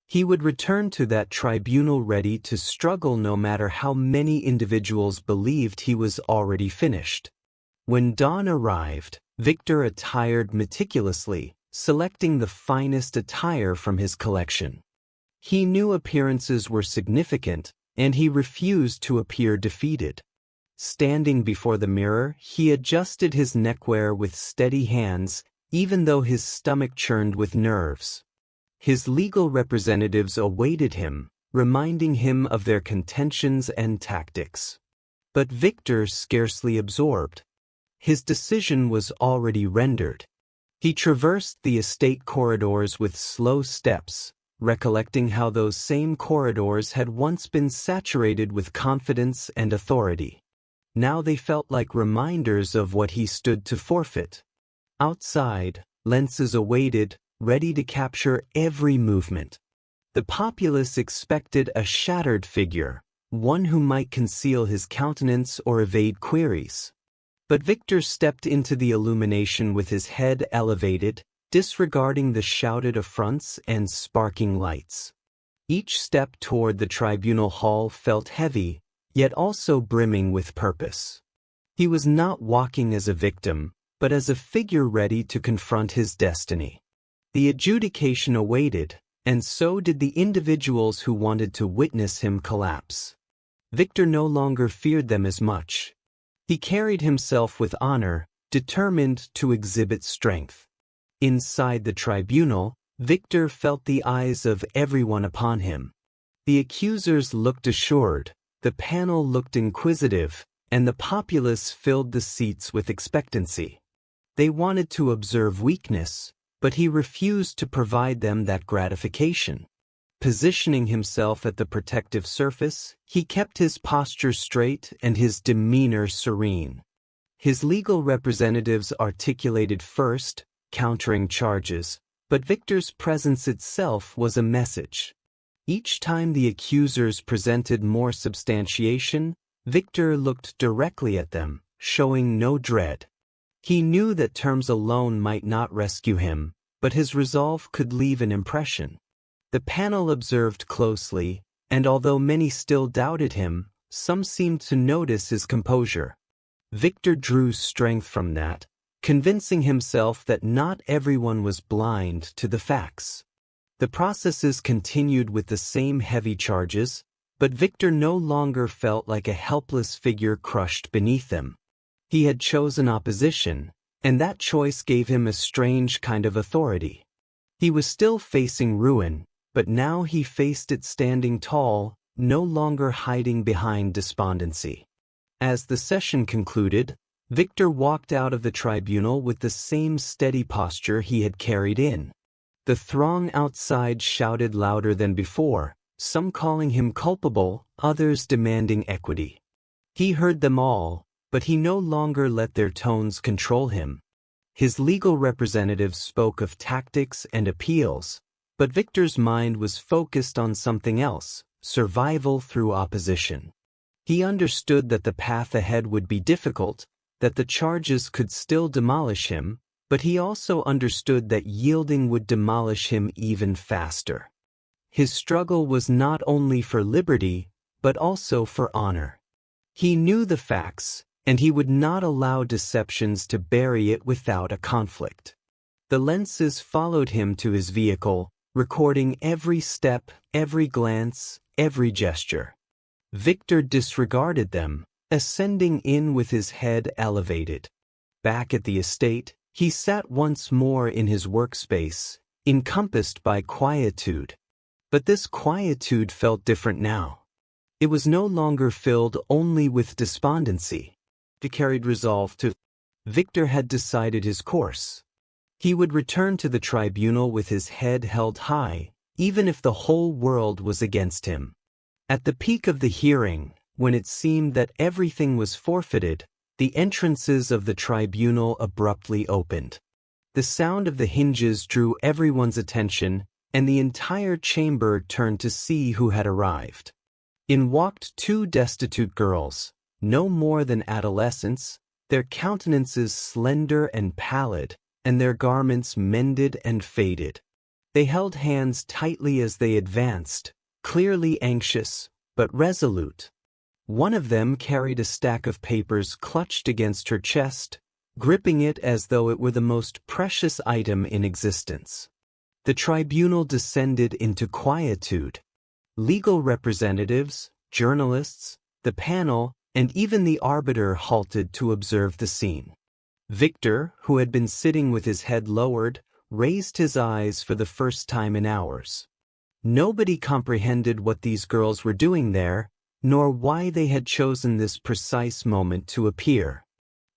He would return to that tribunal ready to struggle no matter how many individuals believed he was already finished. When dawn arrived, Victor attired meticulously, selecting the finest attire from his collection. He knew appearances were significant, and he refused to appear defeated. Standing before the mirror, he adjusted his neckwear with steady hands, even though his stomach churned with nerves. His legal representatives awaited him, reminding him of their contentions and tactics. But Victor scarcely absorbed. His decision was already rendered. He traversed the estate corridors with slow steps, recollecting how those same corridors had once been saturated with confidence and authority. Now they felt like reminders of what he stood to forfeit. Outside, lenses awaited, ready to capture every movement. The populace expected a shattered figure, one who might conceal his countenance or evade queries. But Victor stepped into the illumination with his head elevated, disregarding the shouted affronts and sparking lights. Each step toward the tribunal hall felt heavy, yet also brimming with purpose. He was not walking as a victim, but as a figure ready to confront his destiny. The adjudication awaited, and so did the individuals who wanted to witness him collapse. Victor no longer feared them as much. He carried himself with honor, determined to exhibit strength. Inside the tribunal, Victor felt the eyes of everyone upon him. The accusers looked assured, the panel looked inquisitive, and the populace filled the seats with expectancy. They wanted to observe weakness, but he refused to provide them that gratification. Positioning himself at the protective surface, he kept his posture straight and his demeanor serene. His legal representatives articulated first, countering charges, but Victor's presence itself was a message. Each time the accusers presented more substantiation, Victor looked directly at them, showing no dread. He knew that terms alone might not rescue him, but his resolve could leave an impression. The panel observed closely, and although many still doubted him, some seemed to notice his composure. Victor drew strength from that, convincing himself that not everyone was blind to the facts. The processes continued with the same heavy charges, but Victor no longer felt like a helpless figure crushed beneath them. He had chosen opposition, and that choice gave him a strange kind of authority. He was still facing ruin, but now he faced it standing tall, no longer hiding behind despondency. As the session concluded, Victor walked out of the tribunal with the same steady posture he had carried in. The throng outside shouted louder than before, some calling him culpable, others demanding equity. He heard them all, but he no longer let their tones control him. His legal representatives spoke of tactics and appeals, but Victor's mind was focused on something else: survival through opposition. He understood that the path ahead would be difficult, that the charges could still demolish him, but he also understood that yielding would demolish him even faster. His struggle was not only for liberty, but also for honor. He knew the facts, and he would not allow deceptions to bury it without a conflict. The lenses followed him to his vehicle, recording every step, every glance, every gesture. Victor disregarded them, ascending in with his head elevated. Back at the estate, he sat once more in his workspace, encompassed by quietude. But this quietude felt different now. It was no longer filled only with despondency. It carried resolve to. Victor had decided his course. He would return to the tribunal with his head held high, even if the whole world was against him. At the peak of the hearing, when it seemed that everything was forfeited, the entrances of the tribunal abruptly opened. The sound of the hinges drew everyone's attention, and the entire chamber turned to see who had arrived. In walked two destitute girls, no more than adolescents, their countenances slender and pallid, and their garments mended and faded. They held hands tightly as they advanced, clearly anxious, but resolute. One of them carried a stack of papers clutched against her chest, gripping it as though it were the most precious item in existence. The tribunal descended into quietude. Legal representatives, journalists, the panel, and even the arbiter halted to observe the scene. Victor, who had been sitting with his head lowered, raised his eyes for the first time in hours. Nobody comprehended what these girls were doing there, nor why they had chosen this precise moment to appear.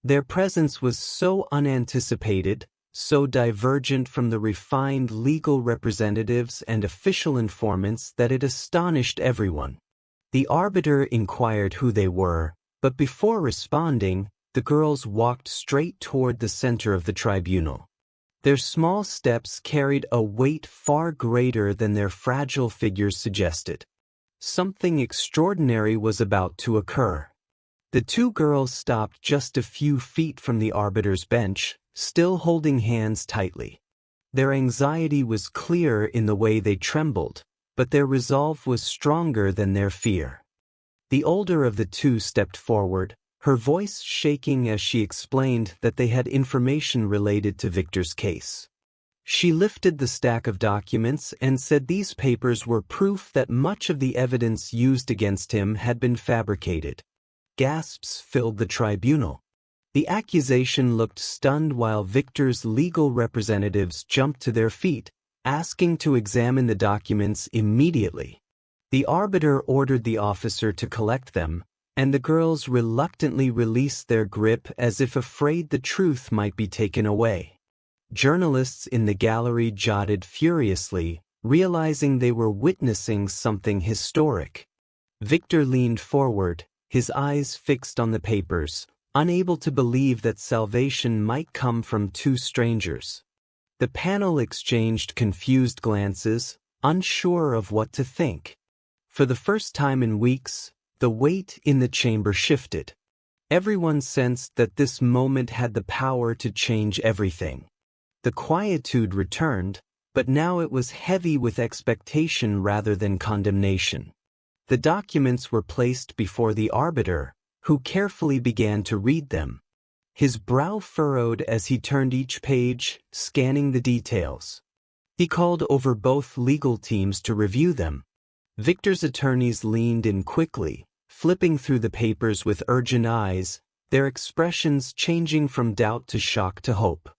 Their presence was so unanticipated, so divergent from the refined legal representatives and official informants that it astonished everyone. The arbiter inquired who they were, but before responding, the girls walked straight toward the center of the tribunal. Their small steps carried a weight far greater than their fragile figures suggested. Something extraordinary was about to occur. The two girls stopped just a few feet from the arbiter's bench, still holding hands tightly. Their anxiety was clear in the way they trembled, but their resolve was stronger than their fear. The older of the two stepped forward, her voice shaking as she explained that they had information related to Victor's case. She lifted the stack of documents and said these papers were proof that much of the evidence used against him had been fabricated. Gasps filled the tribunal. The accusation looked stunned while Victor's legal representatives jumped to their feet, asking to examine the documents immediately. The arbiter ordered the officer to collect them, and the girls reluctantly released their grip as if afraid the truth might be taken away. Journalists in the gallery jotted furiously, realizing they were witnessing something historic. Victor leaned forward, his eyes fixed on the papers, unable to believe that salvation might come from two strangers. The panel exchanged confused glances, unsure of what to think. For the first time in weeks, the weight in the chamber shifted. Everyone sensed that this moment had the power to change everything. The quietude returned, but now it was heavy with expectation rather than condemnation. The documents were placed before the arbiter, who carefully began to read them. His brow furrowed as he turned each page, scanning the details. He called over both legal teams to review them. Victor's attorneys leaned in quickly, flipping through the papers with urgent eyes, their expressions changing from doubt to shock to hope.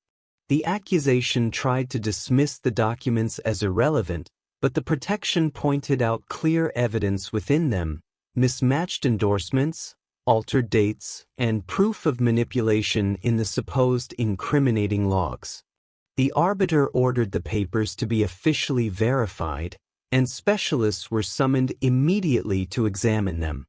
The accusation tried to dismiss the documents as irrelevant, but the protection pointed out clear evidence within them, mismatched endorsements, altered dates, and proof of manipulation in the supposed incriminating logs. The arbiter ordered the papers to be officially verified, and specialists were summoned immediately to examine them.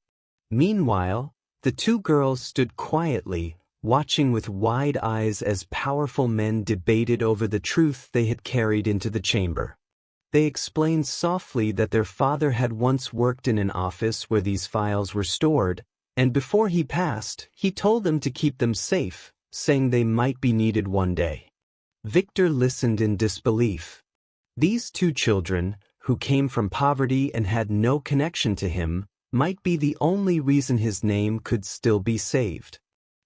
Meanwhile, the two girls stood quietly, watching with wide eyes as powerful men debated over the truth they had carried into the chamber. They explained softly that their father had once worked in an office where these files were stored, and before he passed, he told them to keep them safe, saying they might be needed one day. Victor listened in disbelief. These two children, who came from poverty and had no connection to him, might be the only reason his name could still be saved.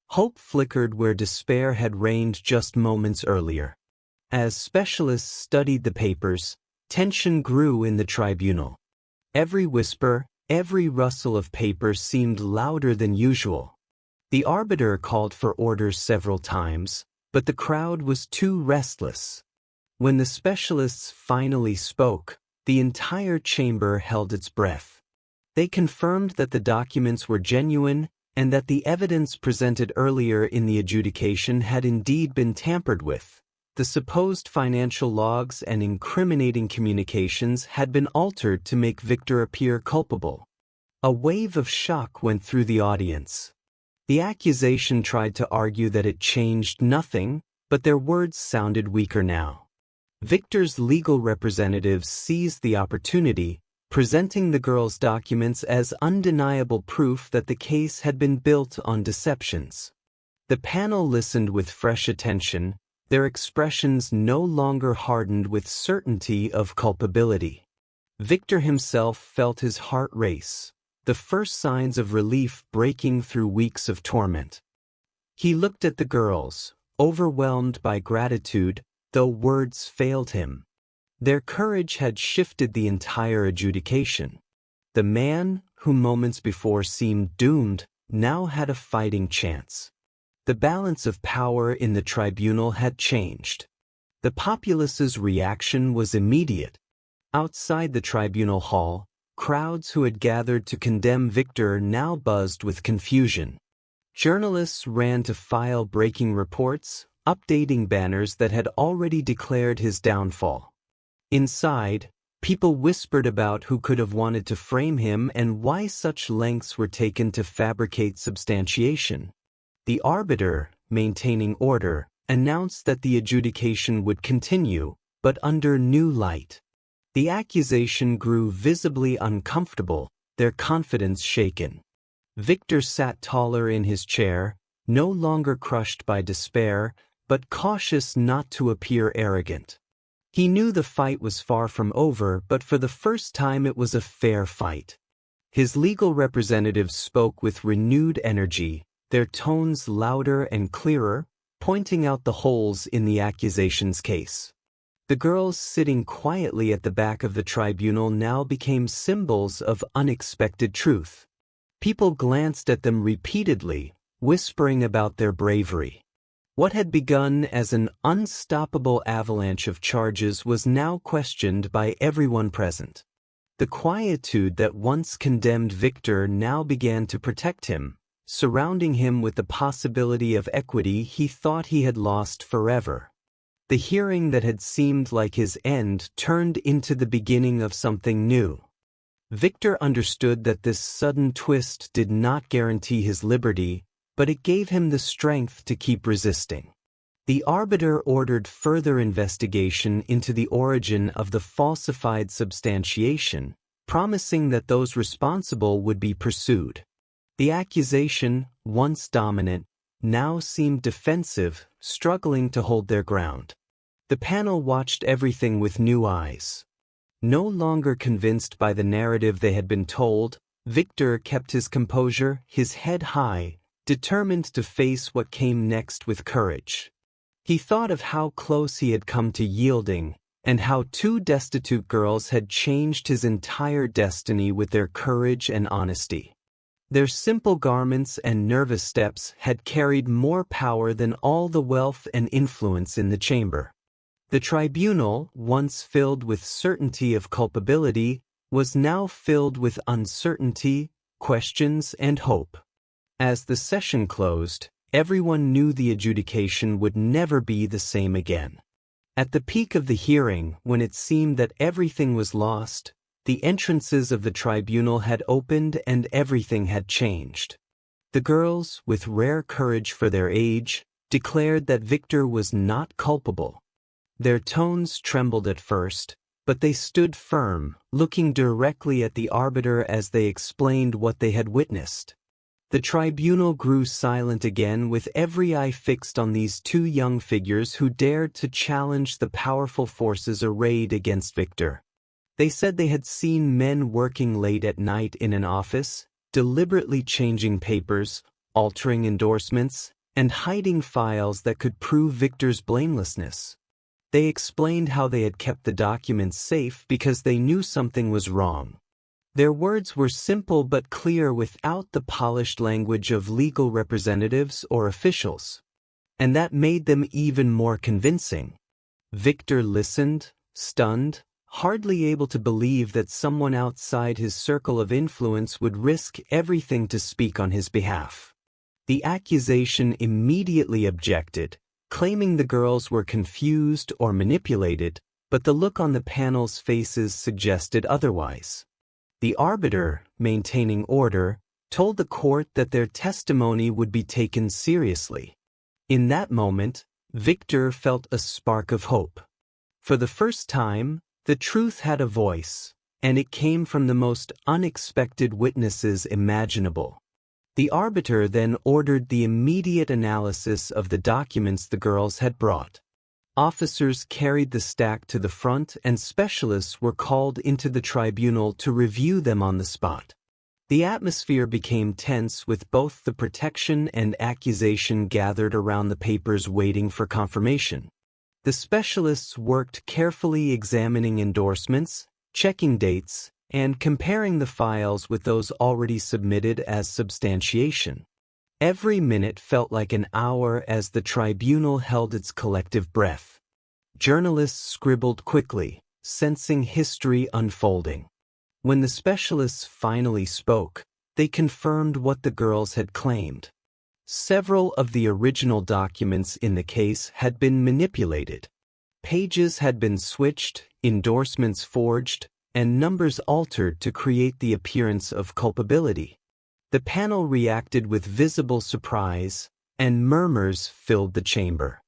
Hope flickered where despair had reigned just moments earlier. As specialists studied the papers, tension grew in the tribunal. Every whisper, every rustle of paper seemed louder than usual. The arbiter called for orders several times, but the crowd was too restless. When the specialists finally spoke, the entire chamber held its breath. They confirmed that the documents were genuine and that the evidence presented earlier in the adjudication had indeed been tampered with. The supposed financial logs and incriminating communications had been altered to make Victor appear culpable. A wave of shock went through the audience. The accusation tried to argue that it changed nothing, but their words sounded weaker now. Victor's legal representatives seized the opportunity, presenting the girls' documents as undeniable proof that the case had been built on deceptions. The panel listened with fresh attention, their expressions no longer hardened with certainty of culpability. Victor himself felt his heart race, the first signs of relief breaking through weeks of torment. He looked at the girls, overwhelmed by gratitude, though words failed him. Their courage had shifted the entire adjudication. The man, who moments before seemed doomed, now had a fighting chance. The balance of power in the tribunal had changed. The populace's reaction was immediate. Outside the tribunal hall, crowds who had gathered to condemn Victor now buzzed with confusion. Journalists ran to file breaking reports, updating banners that had already declared his downfall. Inside, people whispered about who could have wanted to frame him and why such lengths were taken to fabricate substantiation. The arbiter, maintaining order, announced that the adjudication would continue, but under new light. The accusation grew visibly uncomfortable, their confidence shaken. Victor sat taller in his chair, no longer crushed by despair, but cautious not to appear arrogant. He knew the fight was far from over, but for the first time it was a fair fight. His legal representatives spoke with renewed energy, their tones louder and clearer, pointing out the holes in the accusations case. The girls sitting quietly at the back of the tribunal now became symbols of unexpected truth. People glanced at them repeatedly, whispering about their bravery. What had begun as an unstoppable avalanche of charges was now questioned by everyone present. The quietude that once condemned Victor now began to protect him, surrounding him with the possibility of equity he thought he had lost forever. The hearing that had seemed like his end turned into the beginning of something new. Victor understood that this sudden twist did not guarantee his liberty, but it gave him the strength to keep resisting. The arbiter ordered further investigation into the origin of the falsified substantiation, promising that those responsible would be pursued. The accusation, once dominant, now seemed defensive, struggling to hold their ground. The panel watched everything with new eyes. No longer convinced by the narrative they had been told, Victor kept his composure, his head high, determined to face what came next with courage. He thought of how close he had come to yielding, and how 2 destitute girls had changed his entire destiny with their courage and honesty. Their simple garments and nervous steps had carried more power than all the wealth and influence in the chamber. The tribunal, once filled with certainty of culpability, was now filled with uncertainty, questions, and hope. As the session closed, everyone knew the adjudication would never be the same again. At the peak of the hearing, when it seemed that everything was lost, the entrances of the tribunal had opened and everything had changed. The girls, with rare courage for their age, declared that Victor was not culpable. Their tones trembled at first, but they stood firm, looking directly at the arbiter as they explained what they had witnessed. The tribunal grew silent again, with every eye fixed on these 2 young figures who dared to challenge the powerful forces arrayed against Victor. They said they had seen men working late at night in an office, deliberately changing papers, altering endorsements, and hiding files that could prove Victor's blamelessness. They explained how they had kept the documents safe because they knew something was wrong. Their words were simple but clear, without the polished language of legal representatives or officials. And that made them even more convincing. Victor listened, stunned, hardly able to believe that someone outside his circle of influence would risk everything to speak on his behalf. The accusation immediately objected, claiming the girls were confused or manipulated, but the look on the panel's faces suggested otherwise. The arbiter, maintaining order, told the court that their testimony would be taken seriously. In that moment, Victor felt a spark of hope. For the first time, the truth had a voice, and it came from the most unexpected witnesses imaginable. The arbiter then ordered the immediate analysis of the documents the girls had brought. Officers carried the stack to the front, and specialists were called into the tribunal to review them on the spot. The atmosphere became tense, with both the protection and accusation gathered around the papers waiting for confirmation. The specialists worked carefully, examining endorsements, checking dates, and comparing the files with those already submitted as substantiation. Every minute felt like an hour as the tribunal held its collective breath. Journalists scribbled quickly, sensing history unfolding. When the specialists finally spoke, they confirmed what the girls had claimed. Several of the original documents in the case had been manipulated. Pages had been switched, endorsements forged, and numbers altered to create the appearance of culpability. The panel reacted with visible surprise, and murmurs filled the chamber.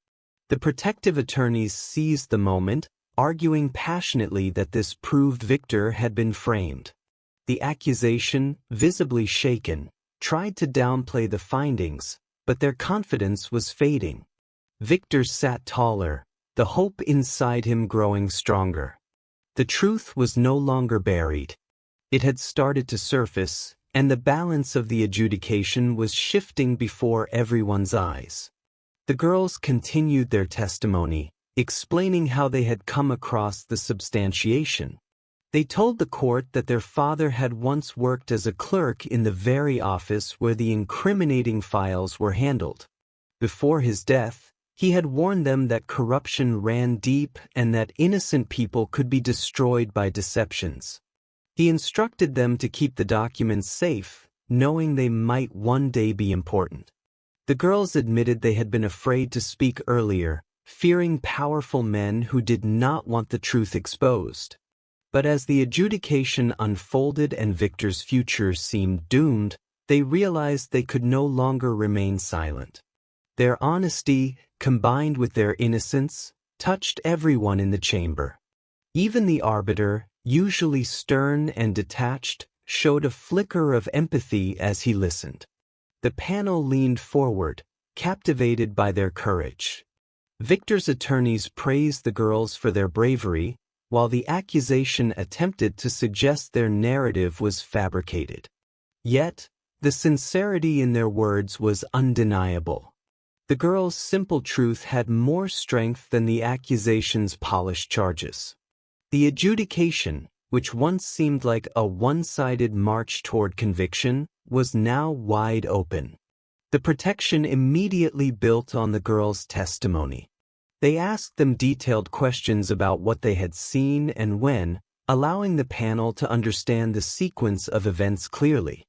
The protective attorneys seized the moment, arguing passionately that this proved Victor had been framed. The accusation, visibly shaken, tried to downplay the findings, but their confidence was fading. Victor sat taller, the hope inside him growing stronger. The truth was no longer buried. It had started to surface, and the balance of the adjudication was shifting before everyone's eyes. The girls continued their testimony, explaining how they had come across the substantiation. They told the court that their father had once worked as a clerk in the very office where the incriminating files were handled. Before his death, he had warned them that corruption ran deep and that innocent people could be destroyed by deceptions. He instructed them to keep the documents safe, knowing they might one day be important. The girls admitted they had been afraid to speak earlier, fearing powerful men who did not want the truth exposed. But as the adjudication unfolded and Victor's future seemed doomed, they realized they could no longer remain silent. Their honesty, combined with their innocence, touched everyone in the chamber. Even the arbiter, usually stern and detached, showed a flicker of empathy as he listened. The panel leaned forward, captivated by their courage. Victor's attorneys praised the girls for their bravery, while the accusation attempted to suggest their narrative was fabricated. Yet, the sincerity in their words was undeniable. The girls' simple truth had more strength than the accusation's polished charges. The adjudication, which once seemed like a one-sided march toward conviction, was now wide open. The protection immediately built on the girls' testimony. They asked them detailed questions about what they had seen and when, allowing the panel to understand the sequence of events clearly.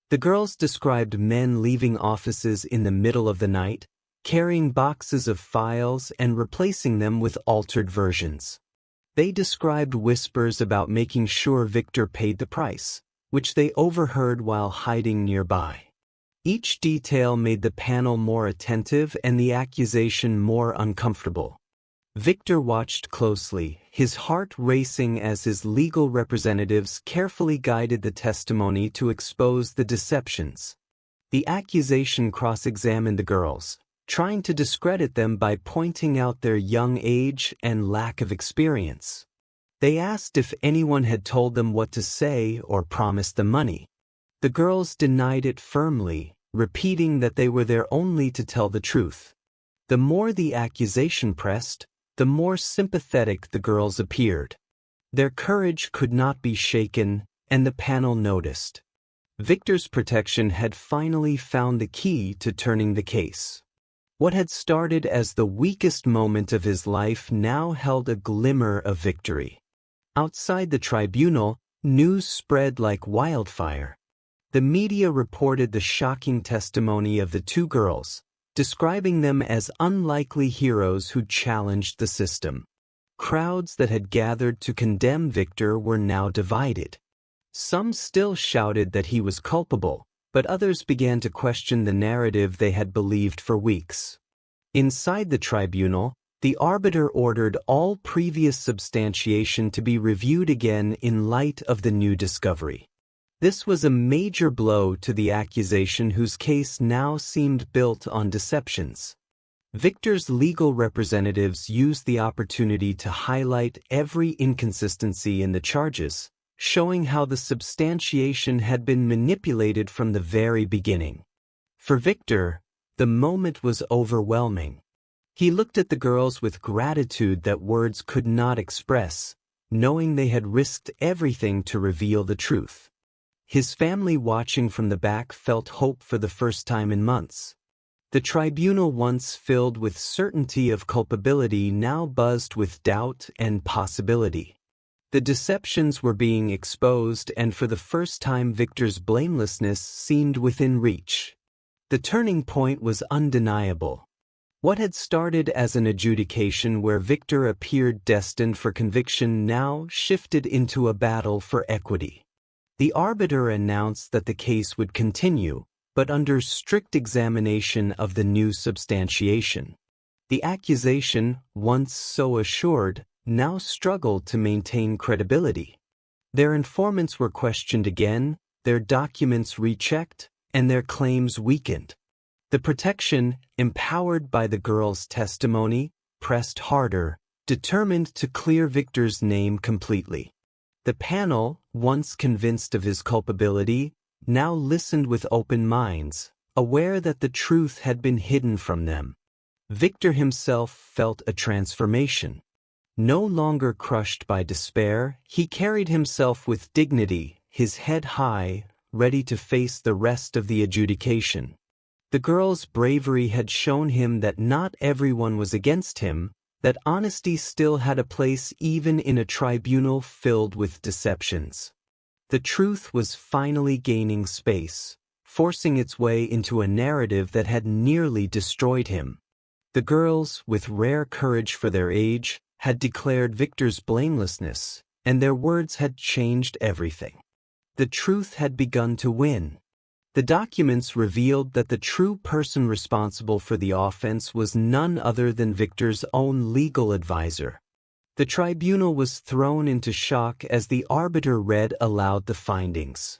The girls described men leaving offices in the middle of the night, carrying boxes of files and replacing them with altered versions. They described whispers about making sure Victor paid the price, which they overheard while hiding nearby. Each detail made the panel more attentive and the accusation more uncomfortable. Victor watched closely, his heart racing as his legal representatives carefully guided the testimony to expose the deceptions. The accusation cross-examined the girls, trying to discredit them by pointing out their young age and lack of experience. They asked if anyone had told them what to say or promised them money. The girls denied it firmly, repeating that they were there only to tell the truth. The more the accusation pressed, the more sympathetic the girls appeared. Their courage could not be shaken, and the panel noticed. Victor's protection had finally found the key to turning the case. What had started as the weakest moment of his life now held a glimmer of victory. Outside the tribunal, news spread like wildfire. The media reported the shocking testimony of the two girls, describing them as unlikely heroes who challenged the system. Crowds that had gathered to condemn Victor were now divided. Some still shouted that he was culpable, but others began to question the narrative they had believed for weeks. Inside the tribunal, the arbiter ordered all previous substantiation to be reviewed again in light of the new discovery. This was a major blow to the accusation whose case now seemed built on deceptions. Victor's legal representatives used the opportunity to highlight every inconsistency in the charges, showing how the substantiation had been manipulated from the very beginning. For Victor, the moment was overwhelming. He looked at the girls with gratitude that words could not express, knowing they had risked everything to reveal the truth. His family watching from the back felt hope for the first time in months. The tribunal, once filled with certainty of culpability, now buzzed with doubt and possibility. The deceptions were being exposed, and for the first time Victor's blamelessness seemed within reach. The turning point was undeniable. What had started as an adjudication where Victor appeared destined for conviction now shifted into a battle for equity. The arbiter announced that the case would continue, but under strict examination of the new substantiation. The accusation, once so assured, now struggled to maintain credibility. Their informants were questioned again, their documents rechecked, and their claims weakened. The protection, empowered by the girl's testimony, pressed harder, determined to clear Victor's name completely. The panel, once convinced of his culpability, now listened with open minds, aware that the truth had been hidden from them. Victor himself felt a transformation. No longer crushed by despair, he carried himself with dignity, his head high, ready to face the rest of the adjudication. The girl's bravery had shown him that not everyone was against him, that honesty still had a place even in a tribunal filled with deceptions. The truth was finally gaining space, forcing its way into a narrative that had nearly destroyed him. The girls, with rare courage for their age, had declared Victor's blamelessness, and their words had changed everything. The truth had begun to win. The documents revealed that the true person responsible for the offense was none other than Victor's own legal advisor. The tribunal was thrown into shock as the arbiter read aloud the findings.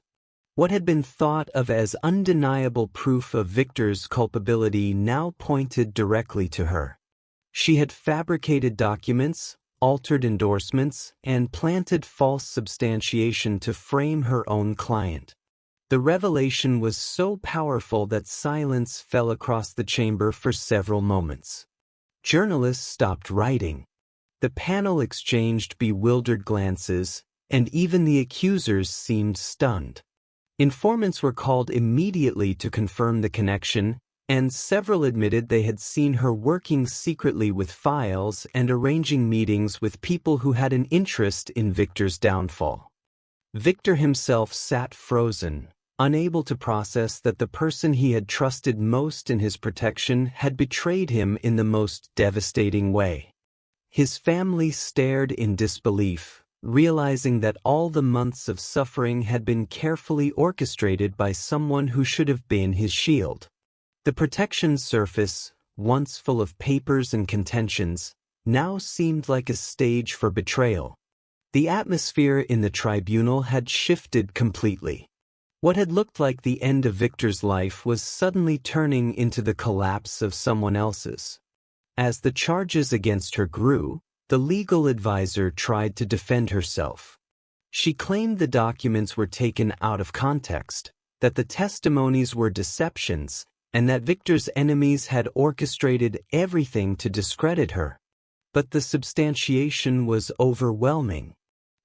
What had been thought of as undeniable proof of Victor's culpability now pointed directly to her. She had fabricated documents, altered endorsements, and planted false substantiation to frame her own client. The revelation was so powerful that silence fell across the chamber for several moments. Journalists stopped writing. The panel exchanged bewildered glances, and even the accusers seemed stunned. Informants were called immediately to confirm the connection, and several admitted they had seen her working secretly with files and arranging meetings with people who had an interest in Victor's downfall. Victor himself sat frozen, unable to process that the person he had trusted most in his protection had betrayed him in the most devastating way. His family stared in disbelief, realizing that all the months of suffering had been carefully orchestrated by someone who should have been his shield. The protection surface, once full of papers and contentions, now seemed like a stage for betrayal. The atmosphere in the tribunal had shifted completely. What had looked like the end of Victor's life was suddenly turning into the collapse of someone else's. As the charges against her grew, the legal advisor tried to defend herself. She claimed the documents were taken out of context, that the testimonies were deceptions, and that Victor's enemies had orchestrated everything to discredit her. But the substantiation was overwhelming.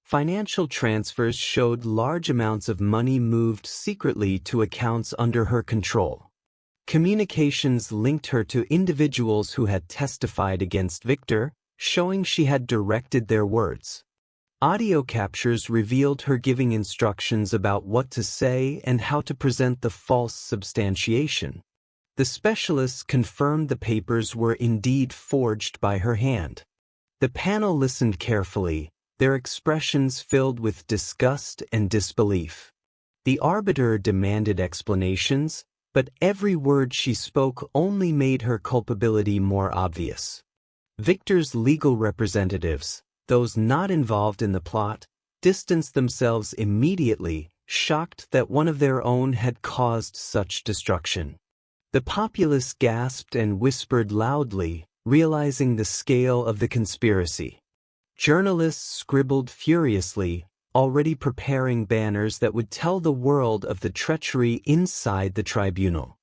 Financial transfers showed large amounts of money moved secretly to accounts under her control. Communications linked her to individuals who had testified against Victor, showing she had directed their words. Audio captures revealed her giving instructions about what to say and how to present the false substantiation. The specialists confirmed the papers were indeed forged by her hand. The panel listened carefully, their expressions filled with disgust and disbelief. The arbiter demanded explanations, but every word she spoke only made her culpability more obvious. Victor's legal representatives, those not involved in the plot, distanced themselves immediately, shocked that one of their own had caused such destruction. The populace gasped and whispered loudly, realizing the scale of the conspiracy. Journalists scribbled furiously, already preparing banners that would tell the world of the treachery inside the tribunal.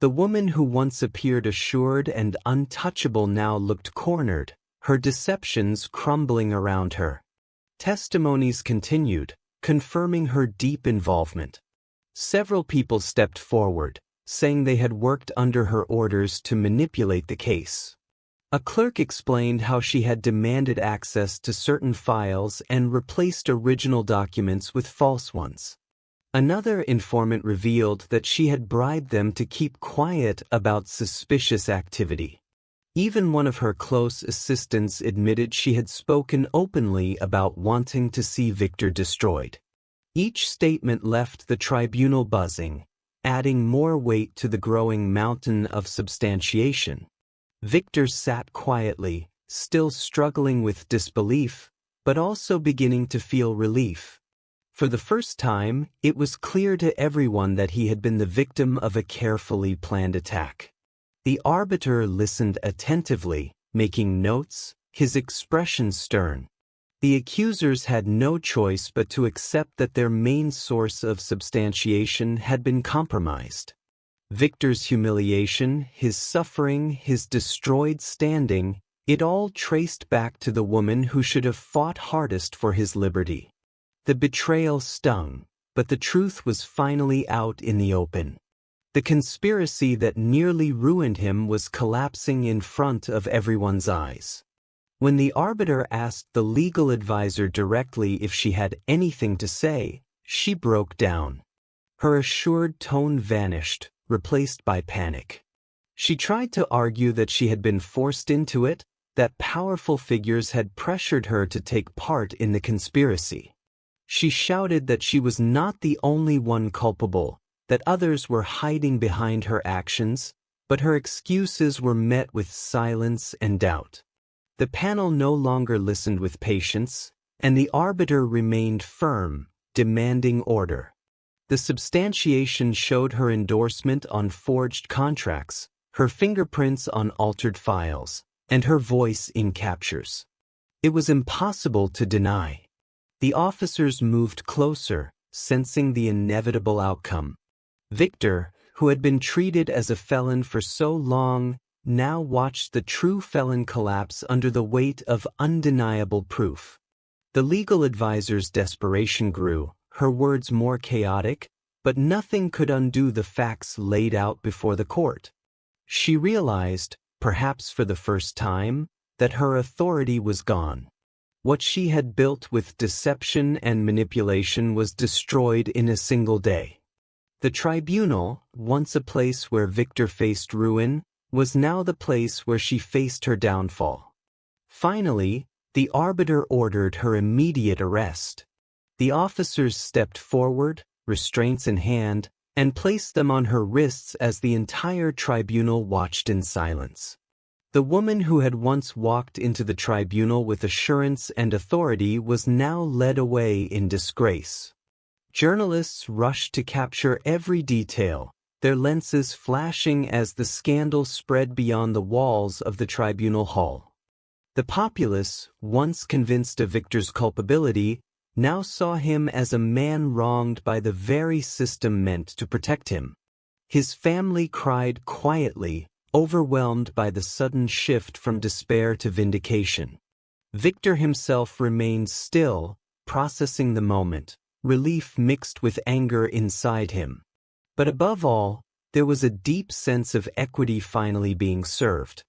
The woman who once appeared assured and untouchable now looked cornered, her deceptions crumbling around her. Testimonies continued, confirming her deep involvement. Several people stepped forward, saying they had worked under her orders to manipulate the case. A clerk explained how she had demanded access to certain files and replaced original documents with false ones. Another informant revealed that she had bribed them to keep quiet about suspicious activity. Even one of her close assistants admitted she had spoken openly about wanting to see Victor destroyed. Each statement left the tribunal buzzing, adding more weight to the growing mountain of substantiation. Victor sat quietly, still struggling with disbelief, but also beginning to feel relief. For the first time, it was clear to everyone that he had been the victim of a carefully planned attack. The arbiter listened attentively, making notes, his expression stern. The accusers had no choice but to accept that their main source of substantiation had been compromised. Victor's humiliation, his suffering, his destroyed standing, it all traced back to the woman who should have fought hardest for his liberty. The betrayal stung, but the truth was finally out in the open. The conspiracy that nearly ruined him was collapsing in front of everyone's eyes. When the arbiter asked the legal advisor directly if she had anything to say, she broke down. Her assured tone vanished, replaced by panic. She tried to argue that she had been forced into it, that powerful figures had pressured her to take part in the conspiracy. She shouted that she was not the only one culpable, that others were hiding behind her actions, but her excuses were met with silence and doubt. The panel no longer listened with patience, and the arbiter remained firm, demanding order. The substantiation showed her endorsement on forged contracts, her fingerprints on altered files, and her voice in captures. It was impossible to deny. The officers moved closer, sensing the inevitable outcome. Victor, who had been treated as a felon for so long, now watched the true felon collapse under the weight of undeniable proof. The legal advisor's desperation grew, her words more chaotic, but nothing could undo the facts laid out before the court. She realized, perhaps for the first time, that her authority was gone. What she had built with deception and manipulation was destroyed in a single day. The tribunal, once a place where Victor faced ruin, was now the place where she faced her downfall. Finally, the arbiter ordered her immediate arrest. The officers stepped forward, restraints in hand, and placed them on her wrists as the entire tribunal watched in silence. The woman who had once walked into the tribunal with assurance and authority was now led away in disgrace. Journalists rushed to capture every detail, their lenses flashing as the scandal spread beyond the walls of the tribunal hall. The populace, once convinced of Victor's culpability, now saw him as a man wronged by the very system meant to protect him. His family cried quietly, overwhelmed by the sudden shift from despair to vindication. Victor himself remained still, processing the moment, relief mixed with anger inside him. But above all, there was a deep sense of equity finally being served.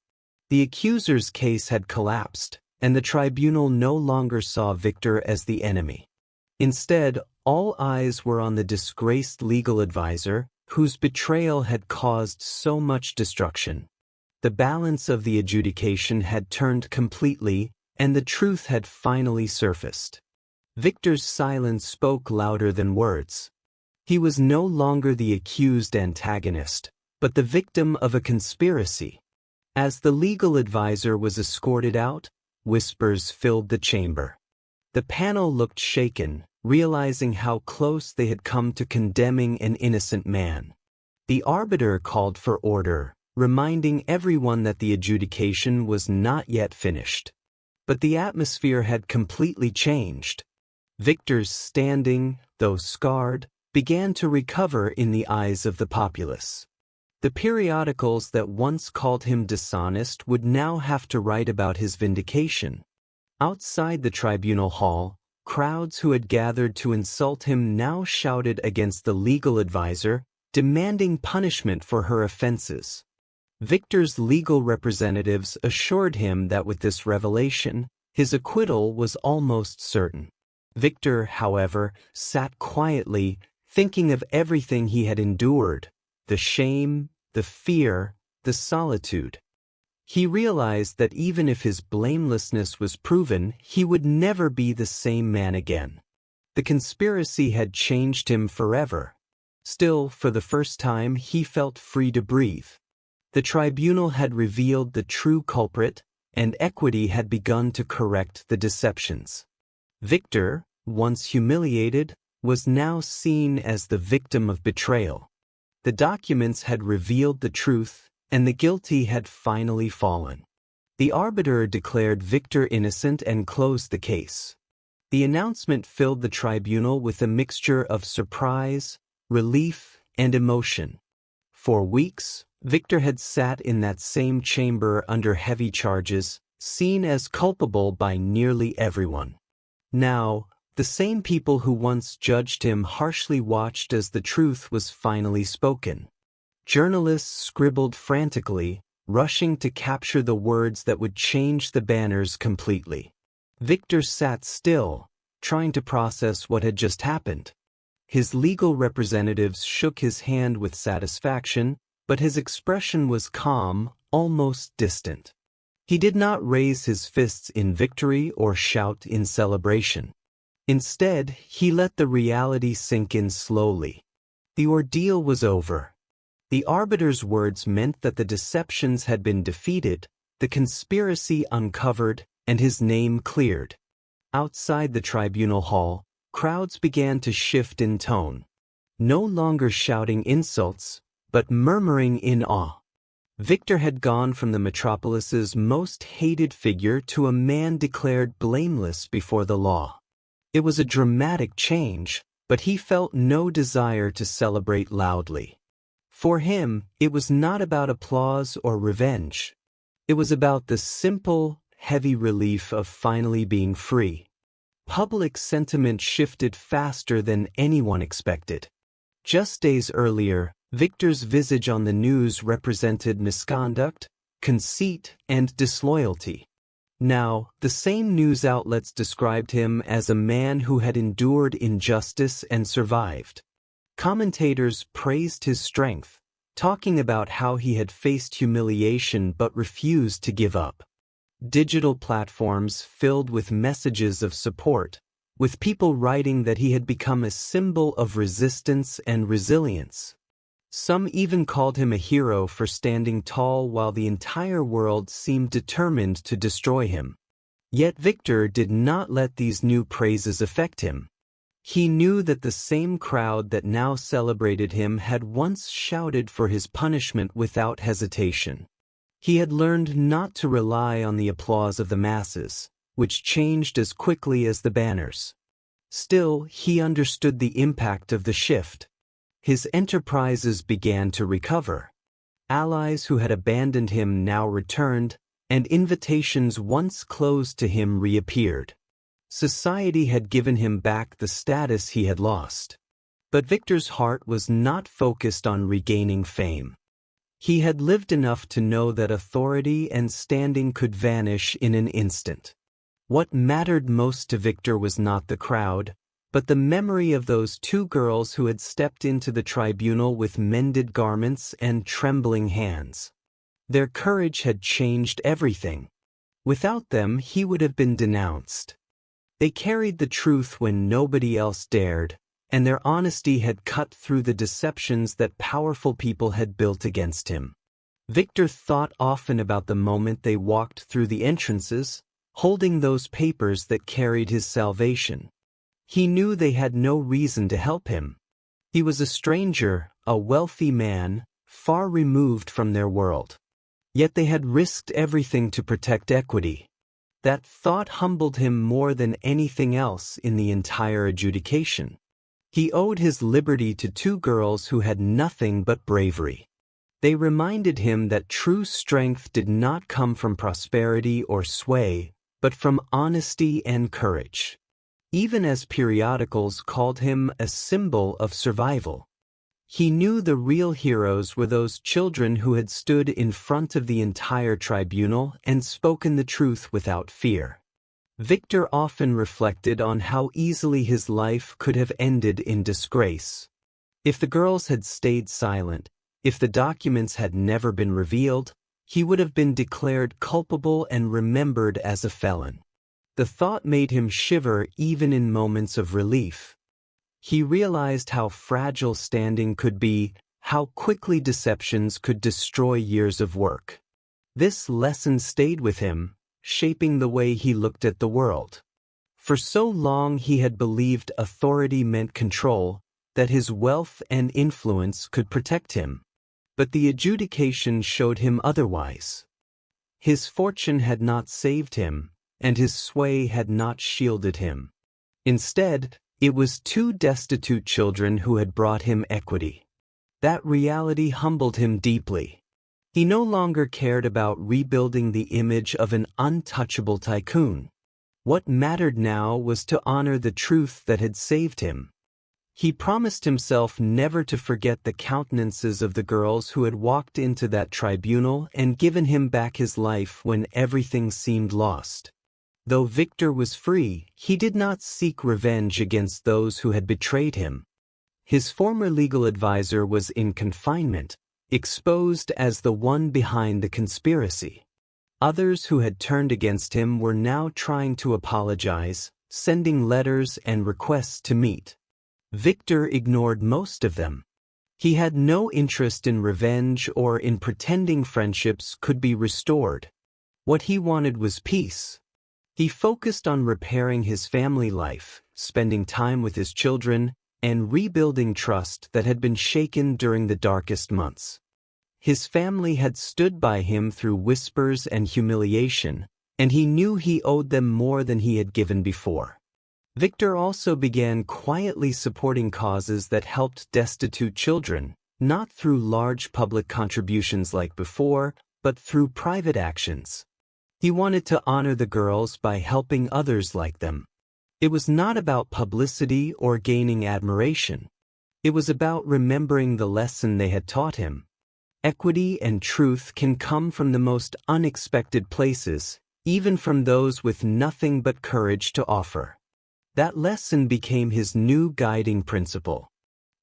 The accuser's case had collapsed, and the tribunal no longer saw Victor as the enemy. Instead, all eyes were on the disgraced legal advisor, whose betrayal had caused so much destruction. The balance of the adjudication had turned completely, and the truth had finally surfaced. Victor's silence spoke louder than words. He was no longer the accused antagonist, but the victim of a conspiracy. As the legal advisor was escorted out, whispers filled the chamber. The panel looked shaken, realizing how close they had come to condemning an innocent man. The arbiter called for order, reminding everyone that the adjudication was not yet finished. But the atmosphere had completely changed. Victor's standing, though scarred, began to recover in the eyes of the populace. The periodicals that once called him dishonest would now have to write about his vindication. Outside the tribunal hall, crowds who had gathered to insult him now shouted against the legal advisor, demanding punishment for her offenses. Victor's legal representatives assured him that with this revelation, his acquittal was almost certain. Victor, however, sat quietly, thinking of everything he had endured, the shame, the fear, the solitude. He realized that even if his blamelessness was proven, he would never be the same man again. The conspiracy had changed him forever. Still, for the first time, he felt free to breathe. The tribunal had revealed the true culprit, and equity had begun to correct the deceptions. Victor, once humiliated, was now seen as the victim of betrayal. The documents had revealed the truth, and the guilty had finally fallen. The arbiter declared Victor innocent and closed the case. The announcement filled the tribunal with a mixture of surprise, relief, and emotion. For weeks, Victor had sat in that same chamber under heavy charges, seen as culpable by nearly everyone. Now, the same people who once judged him harshly watched as the truth was finally spoken. Journalists scribbled frantically, rushing to capture the words that would change the banners completely. Victor sat still, trying to process what had just happened. His legal representatives shook his hand with satisfaction, but his expression was calm, almost distant. He did not raise his fists in victory or shout in celebration. Instead, he let the reality sink in slowly. The ordeal was over. The arbiter's words meant that the deceptions had been defeated, the conspiracy uncovered, and his name cleared. Outside the tribunal hall, crowds began to shift in tone. No longer shouting insults, but murmuring in awe. Victor had gone from the metropolis's most hated figure to a man declared blameless before the law. It was a dramatic change, but he felt no desire to celebrate loudly. For him, it was not about applause or revenge. It was about the simple, heavy relief of finally being free. Public sentiment shifted faster than anyone expected. Just days earlier, Victor's visage on the news represented misconduct, conceit, and disloyalty. Now, the same news outlets described him as a man who had endured injustice and survived. Commentators praised his strength, talking about how he had faced humiliation but refused to give up. Digital platforms filled with messages of support, with people writing that he had become a symbol of resistance and resilience. Some even called him a hero for standing tall while the entire world seemed determined to destroy him. Yet Victor did not let these new praises affect him. He knew that the same crowd that now celebrated him had once shouted for his punishment without hesitation. He had learned not to rely on the applause of the masses, which changed as quickly as the banners. Still, he understood the impact of the shift. His enterprises began to recover. Allies who had abandoned him now returned, and invitations once closed to him reappeared. Society had given him back the status he had lost. But Victor's heart was not focused on regaining fame. He had lived enough to know that authority and standing could vanish in an instant. What mattered most to Victor was not the crowd, but the memory of those two girls who had stepped into the tribunal with mended garments and trembling hands. Their courage had changed everything. Without them, he would have been denounced. They carried the truth when nobody else dared, and their honesty had cut through the deceptions that powerful people had built against him. Victor thought often about the moment they walked through the entrances, holding those papers that carried his salvation. He knew they had no reason to help him. He was a stranger, a wealthy man, far removed from their world. Yet they had risked everything to protect equity. That thought humbled him more than anything else in the entire adjudication. He owed his liberty to two girls who had nothing but bravery. They reminded him that true strength did not come from prosperity or sway, but from honesty and courage. Even as periodicals called him a symbol of survival. He knew the real heroes were those children who had stood in front of the entire tribunal and spoken the truth without fear. Victor often reflected on how easily his life could have ended in disgrace. If the girls had stayed silent, if the documents had never been revealed, he would have been declared culpable and remembered as a felon. The thought made him shiver even in moments of relief. He realized how fragile standing could be, how quickly deceptions could destroy years of work. This lesson stayed with him, shaping the way he looked at the world. For so long he had believed authority meant control, that his wealth and influence could protect him. But the adjudication showed him otherwise. His fortune had not saved him, and his sway had not shielded him. Instead, it was two destitute children who had brought him equity. That reality humbled him deeply. He no longer cared about rebuilding the image of an untouchable tycoon. What mattered now was to honor the truth that had saved him. He promised himself never to forget the countenances of the girls who had walked into that tribunal and given him back his life when everything seemed lost. Though Victor was free, he did not seek revenge against those who had betrayed him. His former legal advisor was in confinement, exposed as the one behind the conspiracy. Others who had turned against him were now trying to apologize, sending letters and requests to meet. Victor ignored most of them. He had no interest in revenge or in pretending friendships could be restored. What he wanted was peace. He focused on repairing his family life, spending time with his children, and rebuilding trust that had been shaken during the darkest months. His family had stood by him through whispers and humiliation, and he knew he owed them more than he had given before. Victor also began quietly supporting causes that helped destitute children, not through large public contributions like before, but through private actions. He wanted to honor the girls by helping others like them. It was not about publicity or gaining admiration. It was about remembering the lesson they had taught him. Equity and truth can come from the most unexpected places, even from those with nothing but courage to offer. That lesson became his new guiding principle.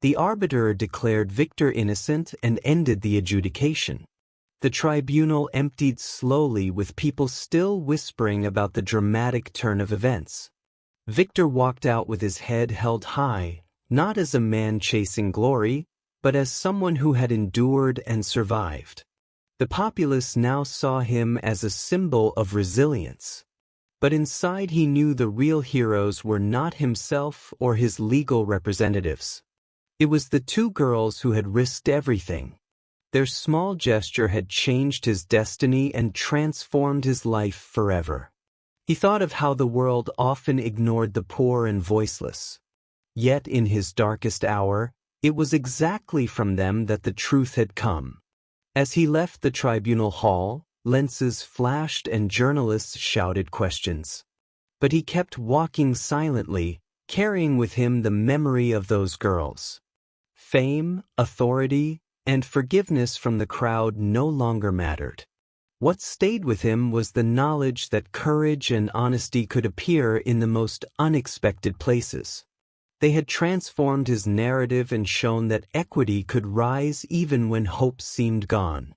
The arbiter declared Victor innocent and ended the adjudication. The tribunal emptied slowly with people still whispering about the dramatic turn of events. Victor walked out with his head held high, not as a man chasing glory, but as someone who had endured and survived. The populace now saw him as a symbol of resilience. But inside he knew the real heroes were not himself or his legal representatives. It was the two girls who had risked everything. Their small gesture had changed his destiny and transformed his life forever. He thought of how the world often ignored the poor and voiceless. Yet in his darkest hour, it was exactly from them that the truth had come. As he left the tribunal hall, lenses flashed and journalists shouted questions. But he kept walking silently, carrying with him the memory of those girls. Fame, authority, and forgiveness from the crowd no longer mattered. What stayed with him was the knowledge that courage and honesty could appear in the most unexpected places. They had transformed his narrative and shown that equity could rise even when hope seemed gone.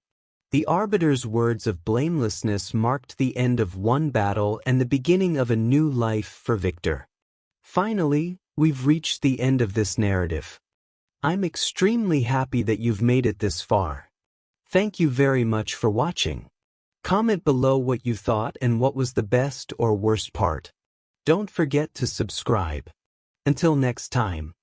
The arbiter's words of blamelessness marked the end of one battle and the beginning of a new life for Victor. Finally, we've reached the end of this narrative. I'm extremely happy that you've made it this far. Thank you very much for watching. Comment below what you thought and what was the best or worst part. Don't forget to subscribe. Until next time.